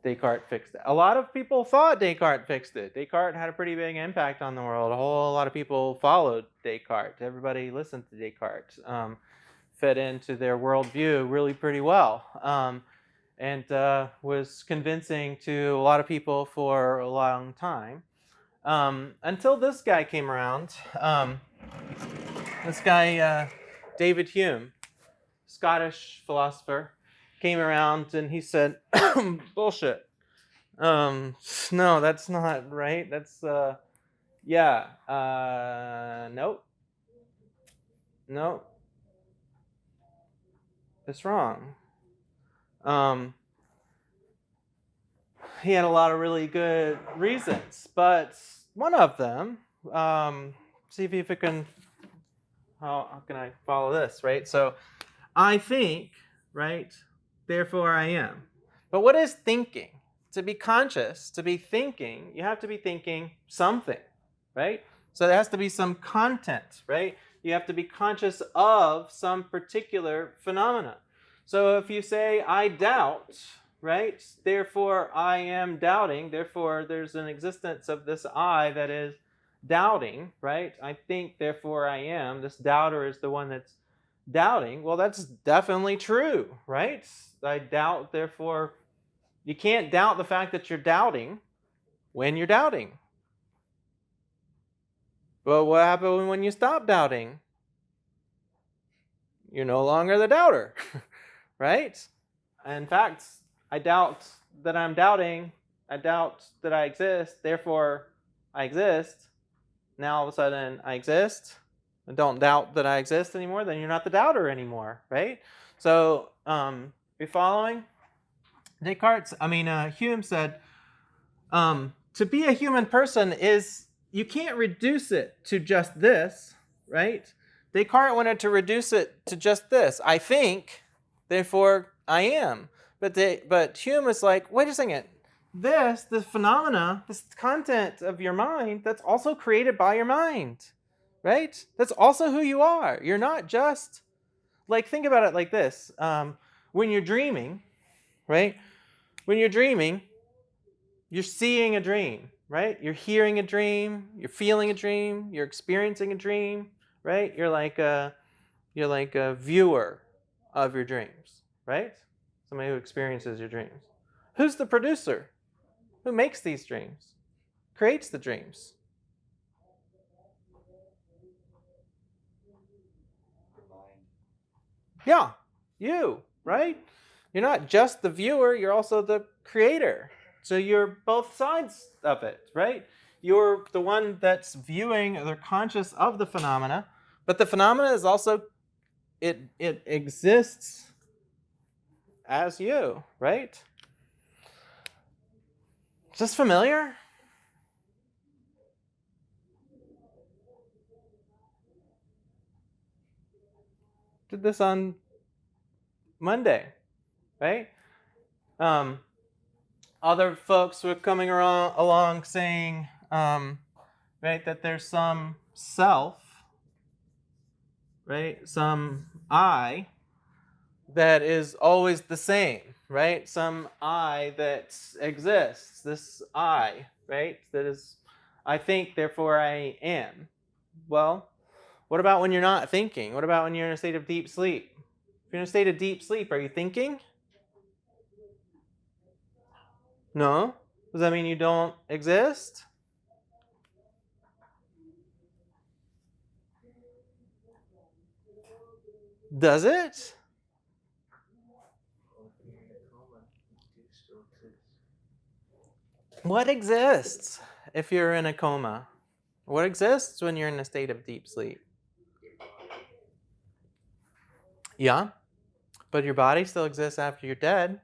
A: Descartes fixed it. A lot of people thought Descartes fixed it. Descartes had a pretty big impact on the world. A whole lot of people followed Descartes. Everybody listened to Descartes. Fit into their worldview really pretty well. And was convincing to a lot of people for a long time. Until this guy came around. This guy, David Hume, Scottish philosopher, came around and he said, bullshit. No, that's not right. That's, nope. It's wrong. He had a lot of really good reasons, but one of them, see if you can, how can I follow this, right? So, I think, right? Therefore I am. But what is thinking? To be conscious, to be thinking, you have to be thinking something, right? So there has to be some content, right? You have to be conscious of some particular phenomena. So if you say, I doubt, right? Therefore I am doubting. Therefore there's an existence of this I that is doubting, right? I think, therefore I am. This doubter is the one that's doubting. Well, that's definitely true, right? I doubt, therefore you can't doubt the fact that you're doubting when you're doubting. But what happens when you stop doubting? You're no longer the doubter, right? In fact, I doubt that I'm doubting. I doubt that I exist. Therefore, I exist. Now, all of a sudden, I exist. I don't doubt that I exist anymore. Then you're not the doubter anymore, right? So, you following? Hume said, to be a human person is, you can't reduce it to just this, right? Descartes wanted to reduce it to just this. I think, therefore I am. But Hume is like, wait a second. This phenomena, this content of your mind, that's also created by your mind, right? That's also who you are. You're not just, like, think about it like this. When you're dreaming, right? When you're dreaming, you're seeing a dream, right? You're hearing a dream, you're feeling a dream, you're experiencing a dream, right? You're like a viewer of your dreams, right? Somebody who experiences your dreams. Who's the producer? Who makes these dreams? Creates the dreams? Yeah, you, right? You're not just the viewer, you're also the creator. So you're both sides of it, right? you're the one that's viewing or conscious of the phenomena, but the phenomena is also, it exists as you, right? Is this familiar? Did this on Monday, right? Other folks were coming along saying, right, that there's some self, right, some I that is always the same, right? Some I that exists, this I, right, that is, I think, therefore I am. Well, what about when you're not thinking? What about when you're in a state of deep sleep? If you're in a state of deep sleep, are you thinking? No? Does that mean you don't exist? Does it? What exists if you're in a coma? What exists when you're in a state of deep sleep? Yeah, but your body still exists after you're dead.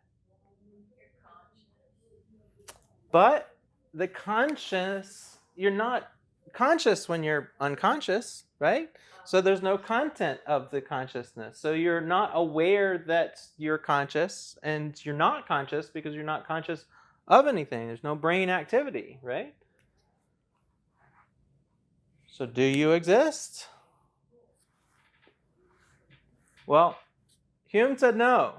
A: But the conscious, you're not conscious when you're unconscious, right? So there's no content of the consciousness. So you're not aware that you're conscious, and you're not conscious because you're not conscious of anything. There's no brain activity, right? So do you exist? Well, Hume said no,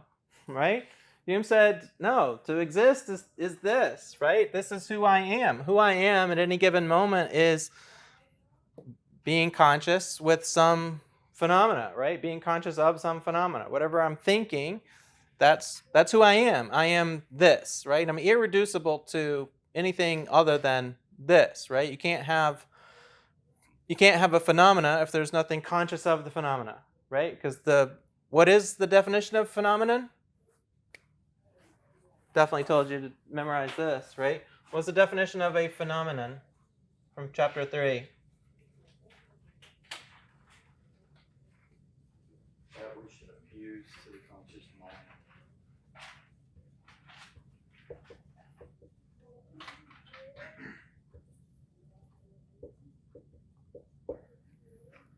A: right? Hume said, no, to exist is this, right? This is who I am. Who I am at any given moment is being conscious with some phenomena, right? Being conscious of some phenomena. Whatever I'm thinking, that's who I am. I am this, right? I'm irreducible to anything other than this, right? You can't have a phenomena if there's nothing conscious of the phenomena, right? Because what is the definition of phenomenon? Definitely told you to memorize this, right? What's the definition of a phenomenon from chapter 3?
G: That which appears to the conscious mind.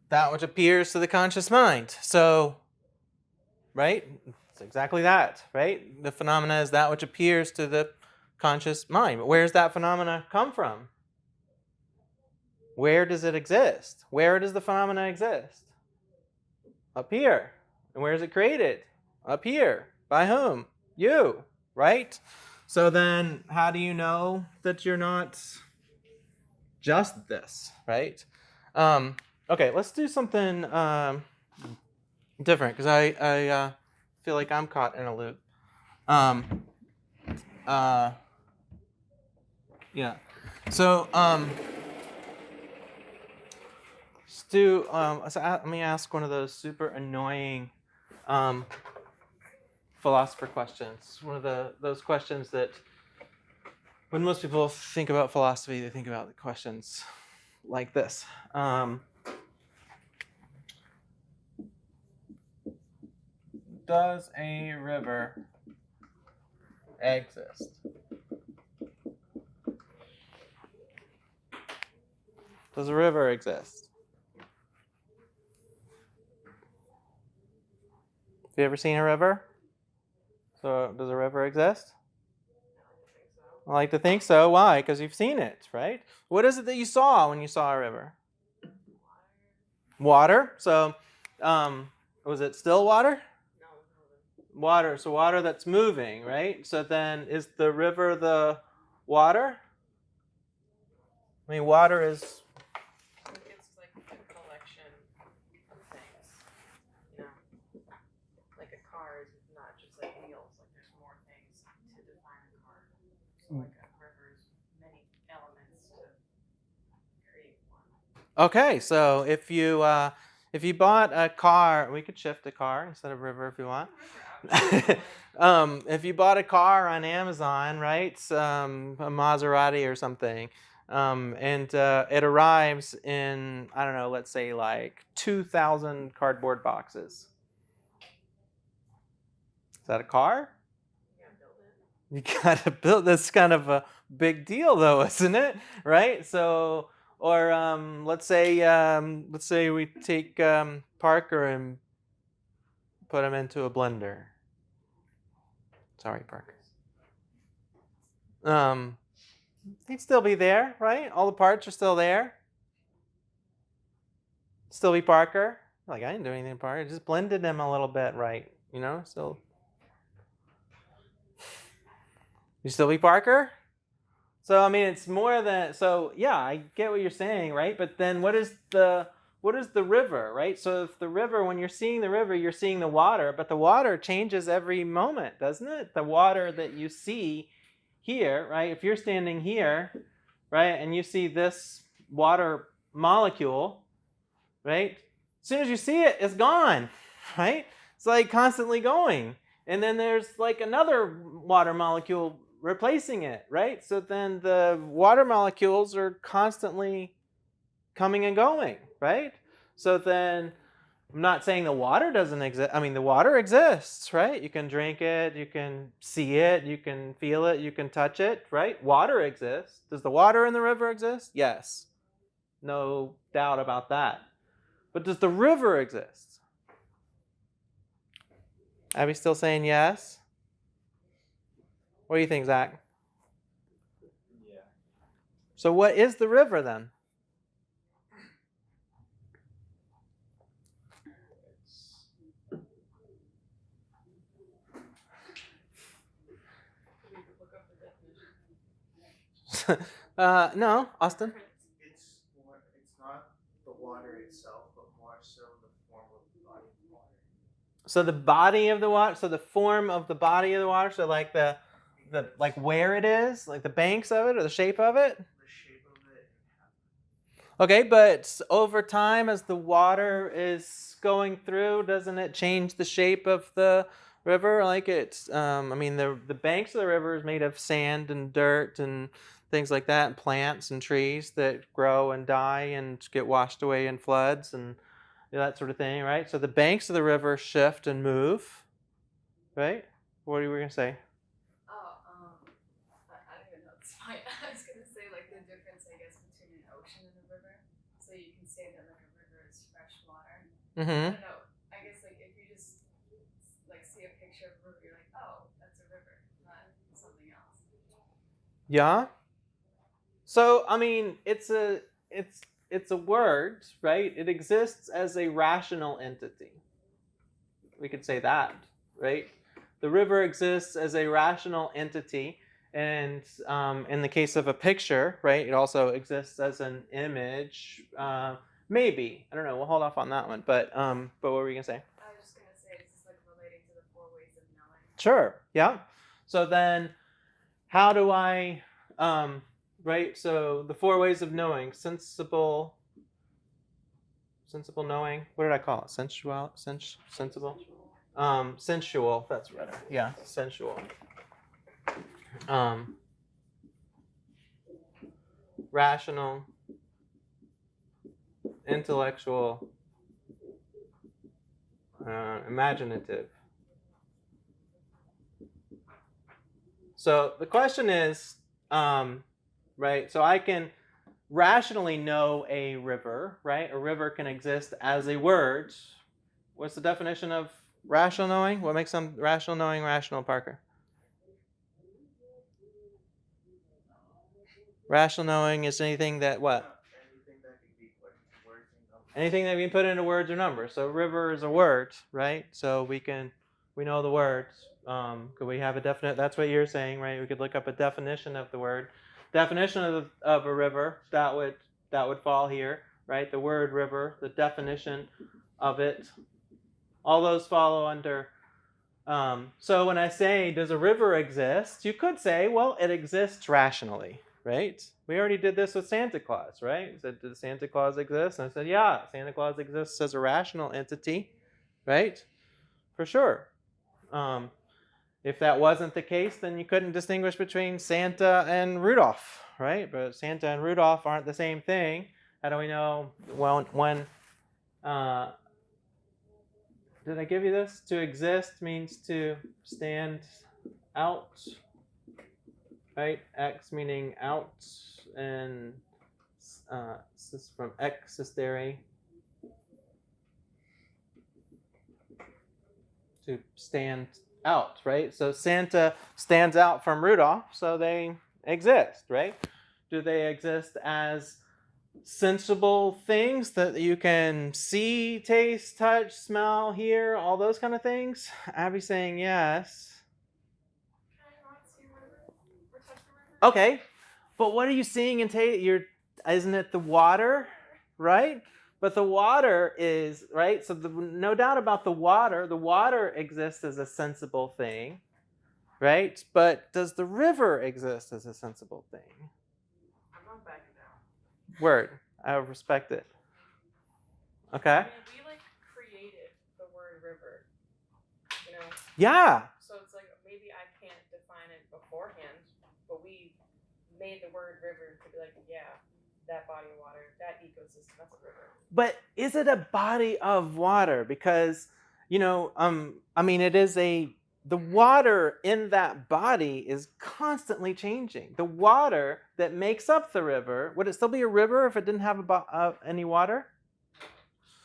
A: That which appears to the conscious mind. So, right? It's exactly that, right? The phenomena is that which appears to the conscious mind. But where does that phenomena come from? Where does it exist? Where does the phenomena exist? Up here. And where is it created? Up here. By whom? You, right? So then, how do you know that you're not just this, right? Okay, let's do something different, because I feel like I'm caught in a loop. Yeah. So let me ask one of those super annoying philosopher questions. One of those questions that when most people think about philosophy, they think about the questions like this. Does a river exist? Does a river exist? Have you ever seen a river? So, does a river exist? I like to think so. Why? Because you've seen it, right? What is it that you saw when you saw a river? Water. So, was it still water? Water. So water that's moving, right? So then, is the river the water? I mean, water is.
H: I think it's like a collection of things. You know, like a car is not just like wheels. Like there's more things to define a car. So like a river is many elements to create one.
A: Okay, so if you bought a car, we could shift a car instead of river if you want. If you bought a car on Amazon, right, a Maserati or something, and it arrives in, I don't know, let's say like 2,000 cardboard boxes. Is that a car? You gotta build this. Kind of a big deal, though, isn't it? Right? So, or let's say we take Parker and put him into a blender. Sorry, Parker. He'd still be there, right? All the parts are still there. Still be Parker. Like, I didn't do anything, Parker. I just blended him a little bit, right? You know, still. You still be Parker? So I mean, it's more than, so yeah, I get what you're saying, right? But then what is the river, right? So if the river, when you're seeing the river, you're seeing the water, but the water changes every moment, doesn't it? The water that you see here, right? If you're standing here, right, and you see this water molecule, right? As soon as you see it, it's gone, right? It's like constantly going. And then there's like another water molecule replacing it, right? So then the water molecules are constantly coming and going, right? So then I'm not saying the water doesn't exist. I mean, the water exists, right? You can drink it, you can see it, you can feel it, you can touch it, right? Water exists. Does the water in the river exist? Yes. No doubt about that. But does the river exist? Abby's still saying yes? What do you think, Zach?
D: Yeah.
A: So what is the river then? No, Austin?
E: It's not the water itself, but more so the form of the body of the water.
A: So the body of the water, so the form of the body of the water, so like the like where it is, like the banks of it or the shape of it?
E: The shape of it.
A: Okay, but over time as the water is going through, doesn't it change the shape of the river? Like it's, I mean, the banks of the river is made of sand and dirt and things like that, and plants and trees that grow and die and get washed away in floods and that sort of thing, right? So the banks of the river shift and move, right? What were you going to say?
C: I don't even know. It's fine. I was gonna say like the difference, I guess, between an ocean and a river. So you can say that like a river is fresh water.
A: Mm-hmm.
C: I don't know. I guess like if you just like see a picture of a river, you're like, oh, that's a river, not something else.
A: Yeah. So I mean, it's a word, right? It exists as a rational entity. We could say that, right? The river exists as a rational entity, and in the case of a picture, right, it also exists as an image. Maybe, I don't know. We'll hold off on that one. But what were you gonna say?
C: I was just gonna say it's just like relating to the 4 ways of knowing.
A: Sure. Yeah. So then, how do I, right? So the 4 ways of knowing: sensible knowing. What did I call it? Sensual. Sensual. That's better. Yeah, sensual. Rational, intellectual, imaginative. So the question is, right? So I can rationally know a river, right? A river can exist as a word. What's the definition of rational knowing? What makes some rational knowing rational, Parker? Rational knowing is anything that what?
E: Anything that can be put into words and numbers.
A: Anything that we can put into words or numbers. So river is a word, right? So we know the words. Could we have a definite? That's what you're saying, right? We could look up a definition of the word. Definition of a river, that would fall here, right? The word river, the definition of it. All those follow under. So when I say, does a river exist? You could say, well, it exists rationally, right? We already did this with Santa Claus, right? We said, does Santa Claus exist? And I said, yeah, Santa Claus exists as a rational entity, right? For sure. If that wasn't the case, then you couldn't distinguish between Santa and Rudolph, right? But Santa and Rudolph aren't the same thing. How do we know when did I give you this? To exist means to stand out, right? Ex meaning out, and this is from existere, to stand out, right? So Santa stands out from Rudolph, so they exist, right? Do they exist as sensible things that you can see, taste, touch, smell, hear, all those kind of things? Abby's saying yes.
H: Can I not see a river or touch the river?
A: Okay, but what are you seeing and isn't it the water, right? But the water is, right? So no doubt about the water exists as a sensible thing, right? But does the river exist as a sensible thing?
H: I'm not backing down.
A: Word, I respect it. Okay?
H: I mean, we like created the word river, you know?
A: Yeah,
H: So it's like maybe I can't define it beforehand, but we made the word river to be like, yeah, that body of water, that ecosystem, that's a river.
A: but is it a body of water? Because, I mean, the water in that body is constantly changing. The water that makes up the river, would it still be a river if it didn't have any water?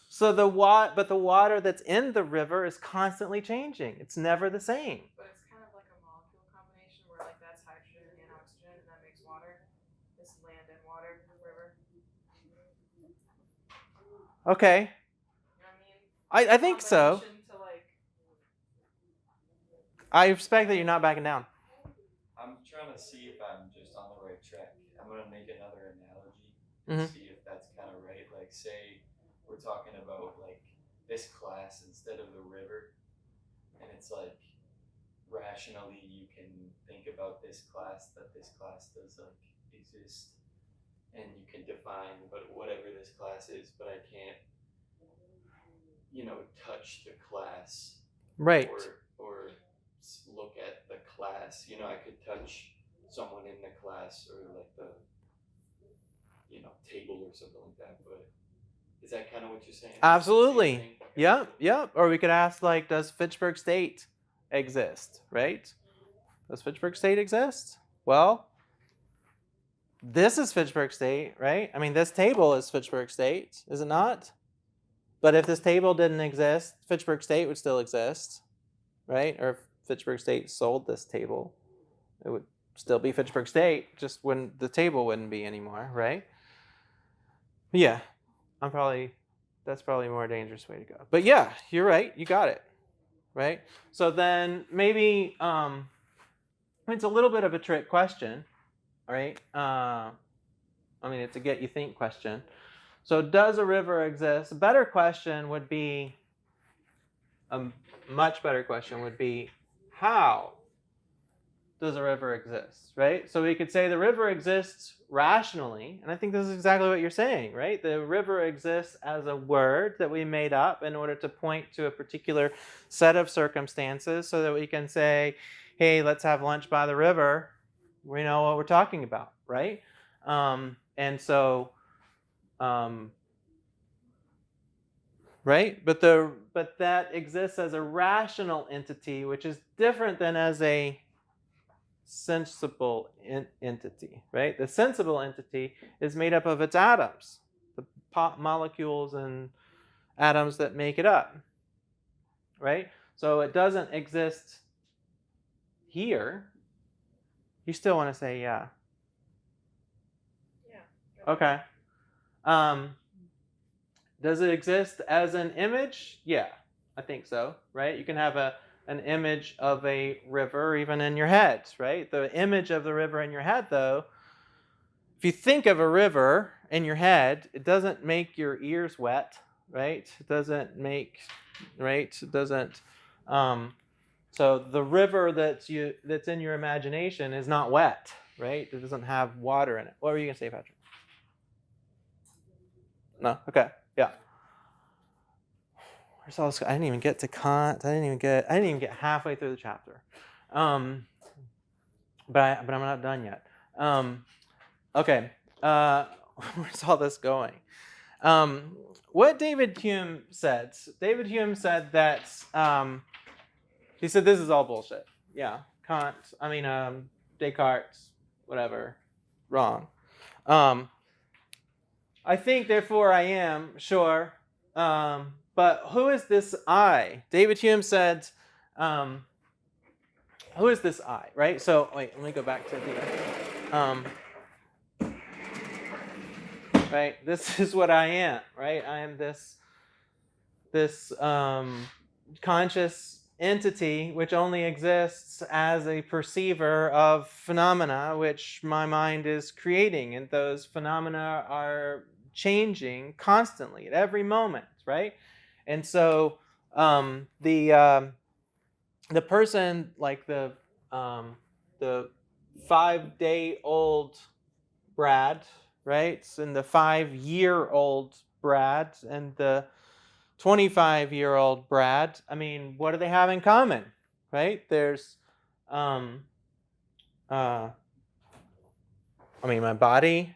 A: So the water that's in the river is constantly changing. It's never the same.
H: But it's kind of like a molecule combination where like that's hydrogen and oxygen and that makes water. This land and water river.
A: Okay,
H: You know what I mean?
A: I think so.
H: Combination to like
A: I respect that you're not backing down.
G: I'm trying to see if I'm just on the right track. I'm gonna make another analogy and
A: Mhm.
G: see if that's kind of right. Like, say we're talking about like this class instead of the river, and it's like rationally you can think about this class that this class does like exist, and you can define whatever this class is, but I can't, touch the class
A: Right.
G: or look at the class. I could touch someone in the class or like the table or something like that. But is that kind of what you're saying?
A: Absolutely.
G: Same thing?
A: Yep. Or we could ask, like, does Fitchburg State exist, right? Does Fitchburg State exist? Well, this is Fitchburg State, right? I mean, this table is Fitchburg State, is it not? But if this table didn't exist, Fitchburg State would still exist, right? Or if Fitchburg State sold this table, it would still be Fitchburg State, just when the table wouldn't be anymore, right? Yeah, that's probably a more dangerous way to go. But yeah, you're right, you got it, right? So then maybe, it's a little bit of a trick question, right? It's a get you think question. So does a river exist? A better question would be, a much better question would be, how does a river exist, right? So we could say the river exists rationally, and I think this is exactly what you're saying, right? The river exists as a word that we made up in order to point to a particular set of circumstances so that we can say, hey, let's have lunch by the river. We know what we're talking about, right? Right? But that exists as a rational entity, which is different than as a sensible entity, right? The sensible entity is made up of its atoms, the molecules and atoms that make it up, right? So it doesn't exist here. You still want to say yeah.
H: yeah.
A: Okay. Does it exist as an image? Yeah, I think so, right? You can have an image of a river even in your head, right? The image of the river in your head, though, if you think of a river in your head, it doesn't make your ears wet, right? It doesn't make, right? It doesn't. So the river that's in your imagination is not wet, right? It doesn't have water in it. What were you gonna say, Patrick? No. Okay. Yeah. Where's all this? I didn't even get to Kant. I didn't even get halfway through the chapter. But I'm not done yet. Okay. Where's all this going? What David Hume said. David Hume said that he said this is all bullshit. Yeah, Descartes, whatever, wrong. I think, therefore I am, sure. But who is this I? David Hume said, who is this I, right? So, wait, let me go back to the, right? This is what I am, right? I am this conscious entity which only exists as a perceiver of phenomena which my mind is creating, and those phenomena are changing constantly at every moment, right? And so the person, like the 5-day-old Brad, right, and the 5-year-old Brad and the 25-year-old Brad, I mean, what do they have in common, right? There's, my body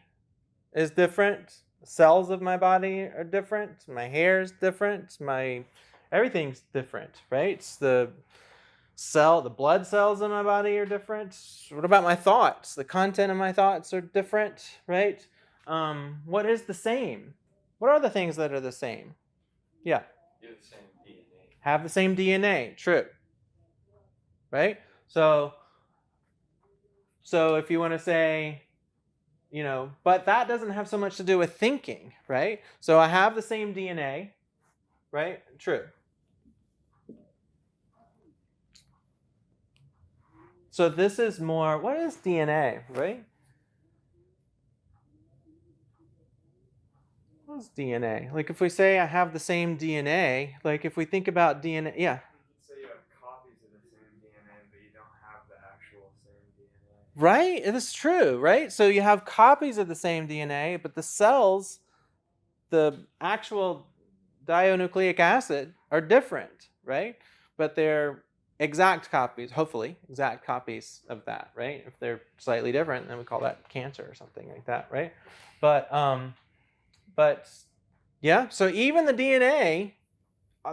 A: is different. The cells of my body are different. My hair is different. Everything's different, right? It's the blood cells in my body are different. What about my thoughts? The content of my thoughts are different, right? What is the same? What are the things that are the same? Yeah.
G: You have the same DNA.
A: Have the same DNA. True. Right? So if you want to say, but that doesn't have so much to do with thinking, right? So I have the same DNA, right? True. So this is more, what is DNA, right? What is DNA? Like if we say I have the same DNA, like if we think about DNA, yeah.
D: You could say you have copies of the same DNA, but you don't have the actual same DNA.
A: Right? It is true, right? So you have copies of the same DNA, but the cells, the actual dinucleic acid, are different, right? But they're exact copies, hopefully, exact copies of that, right? If they're slightly different, then we call that cancer or something like that, right? But yeah, so even the DNA,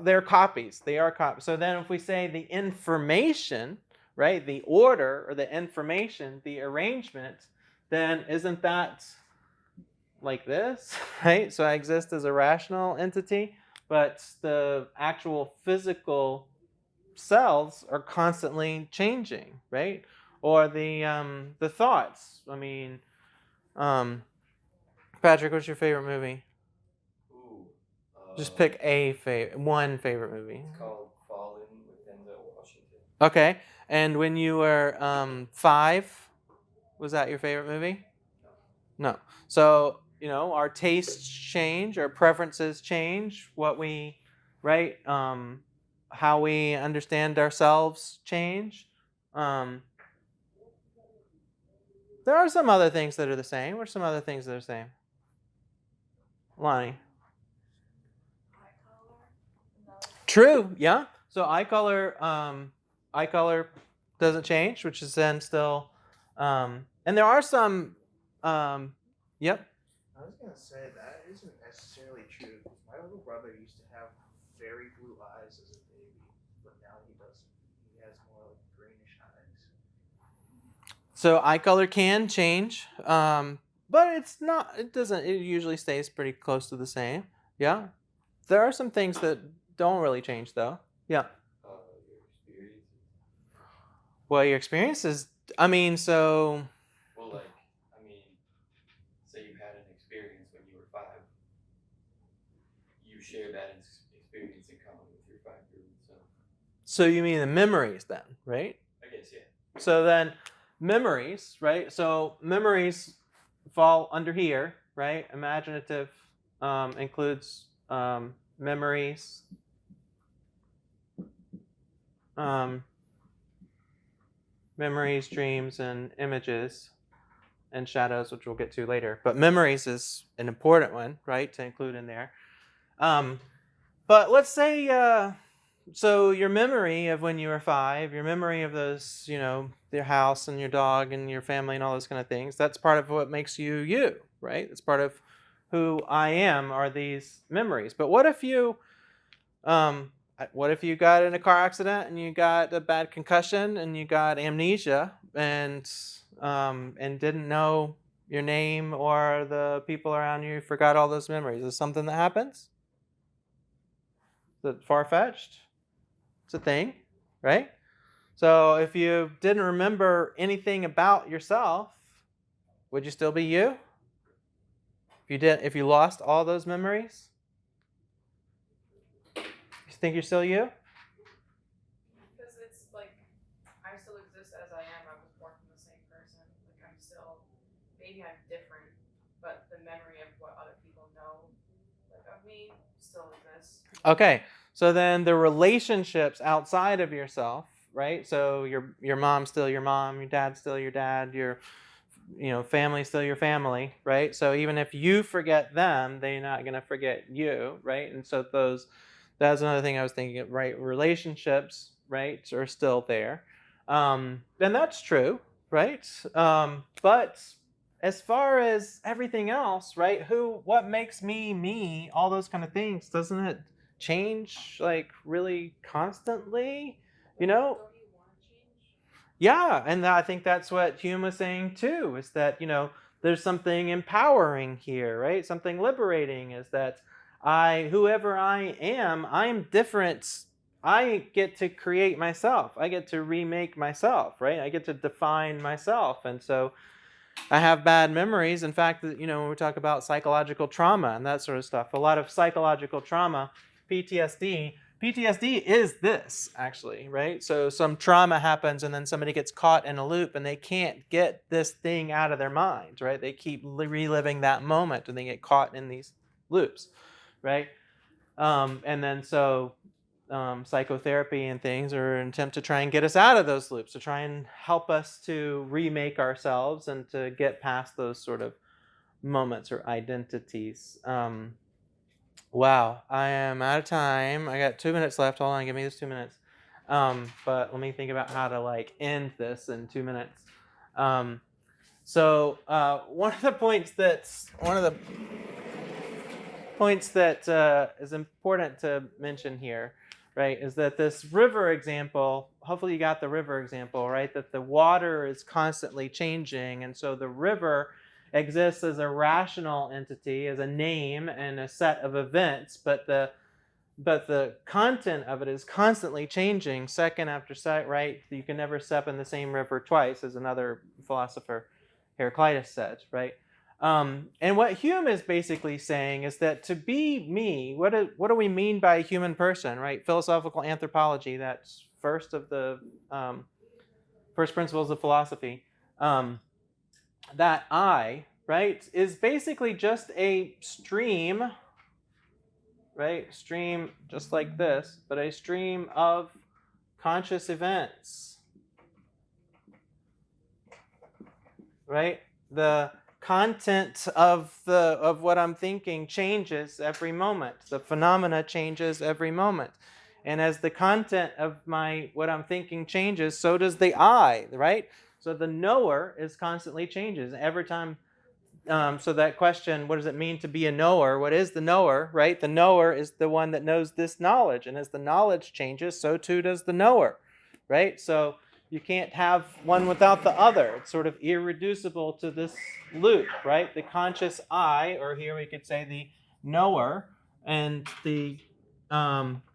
A: they're copies. They are copies. So then if we say the information, right, the order or the information, the arrangement, then isn't that like this, right? So I exist as a rational entity, but the actual physical cells are constantly changing, right? Or the thoughts. Patrick, what's your favorite movie?
G: Ooh.
A: Just pick one favorite movie.
G: It's called Fallen with Denzel Washington.
A: Okay. And when you were 5, was that your favorite movie? No. So, our tastes change, our preferences change, what we, right? How we understand ourselves change. There are some other things that are the same. What are some other things that are the same? Lonnie. True, yeah. So eye color doesn't change, which is then still, and there are some, yep.
E: I was gonna say that isn't necessarily true. My little brother used to have very blue eyes as a baby, but now he doesn't. He has more like greenish eyes.
A: So eye color can change, but it's not. It doesn't. It usually stays pretty close to the same. Yeah, there are some things that don't really change though. Yeah.
G: Your experiences.
A: Well, your experiences.
G: Well, say you had an experience when you were 5. You share that experience in common with your 5-year-old self.
A: So you mean the memories then, right?
G: I guess, yeah.
A: So then memories, right? So memories fall under here, right? Imaginative includes memories, memories, dreams, and images, and shadows, which we'll get to later. But memories is an important one, right, to include in there. But let's say so your memory of when you were 5, your memory of those, your house and your dog and your family and all those kind of things, that's part of what makes you you, right? It's part of who I am are these memories. But what if you got in a car accident and you got a bad concussion and you got amnesia and didn't know your name or the people around you, forgot all those memories? Is it something that happens? Is it far-fetched? It's a thing, right? So if you didn't remember anything about yourself, would you still be you? If you lost all those memories? You think you're still you?
H: Because it's like, I still exist as I am. I was born from the same person. Like, I'm still, maybe I'm different, but the memory of what other people know, like, of me still exists.
A: Okay, so then the relationships outside of yourself, right? So your mom's still your mom, your dad's still your dad, your family's still your family, right? So even if you forget them, they're not going to forget you, right? And so that's another thing I was thinking of, right? Relationships, right, are still there. And that's true, right? But as far as everything else, right? What makes me, all those kind of things, doesn't it change like really constantly?
H: Don't you want to change?
A: Yeah, and I think that's what Hume was saying too, is that, there's something empowering here, right? Something liberating is that whoever I am, I'm different. I get to create myself. I get to remake myself, right? I get to define myself. And so I have bad memories. In fact, when we talk about psychological trauma and that sort of stuff, a lot of psychological trauma, PTSD is this, actually, right? So some trauma happens and then somebody gets caught in a loop and they can't get this thing out of their mind, right? They keep reliving that moment and they get caught in these loops, right? And then so psychotherapy and things are an attempt to try and get us out of those loops, to try and help us to remake ourselves and to get past those sort of moments or identities. Wow, I am out of time. I got 2 minutes left. Hold on, give me those 2 minutes. But let me think about how to end this in 2 minutes. So one of the points that is important to mention here, right, is that this river example, hopefully you got the river example, right, that the water is constantly changing, and so the river exists as a rational entity, as a name and a set of events, but the content of it is constantly changing, second after second, right? You can never step in the same river twice, as another philosopher, Heraclitus, said, right? And what Hume is basically saying is that to be me, what do we mean by a human person, right? Philosophical anthropology, that's first of the first principles of philosophy. That I, right, is basically just a stream, right? Stream just like this, but a stream of conscious events, right? The content of what I'm thinking changes every moment. The phenomena changes every moment. And as the content of what I'm thinking changes, so does the I, right? So the knower is constantly changes every time. So that question, what does it mean to be a knower? What is the knower, right? The knower is the one that knows this knowledge. And as the knowledge changes, so too does the knower, right? So you can't have one without the other. It's sort of irreducible to this loop, right? The conscious I, or here we could say the knower, and the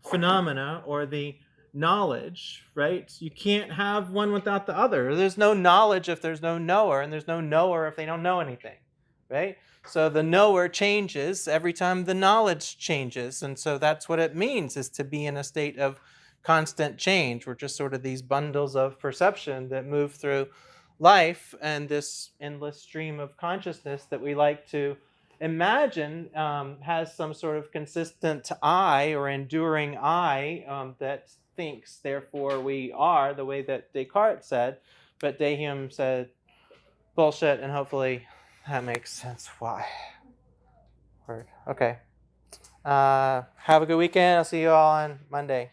A: phenomena or the knowledge, right? You can't have one without the other. There's no knowledge if there's no knower, and there's no knower if they don't know anything, right? So the knower changes every time the knowledge changes, and so that's what it means, is to be in a state of constant change. We're just sort of these bundles of perception that move through life, and this endless stream of consciousness that we like to imagine has some sort of consistent I or enduring I that thinks, therefore we are, the way that Descartes said. But De Hume said bullshit, and hopefully that makes sense why. Okay. Have a good weekend. I'll see you all on Monday.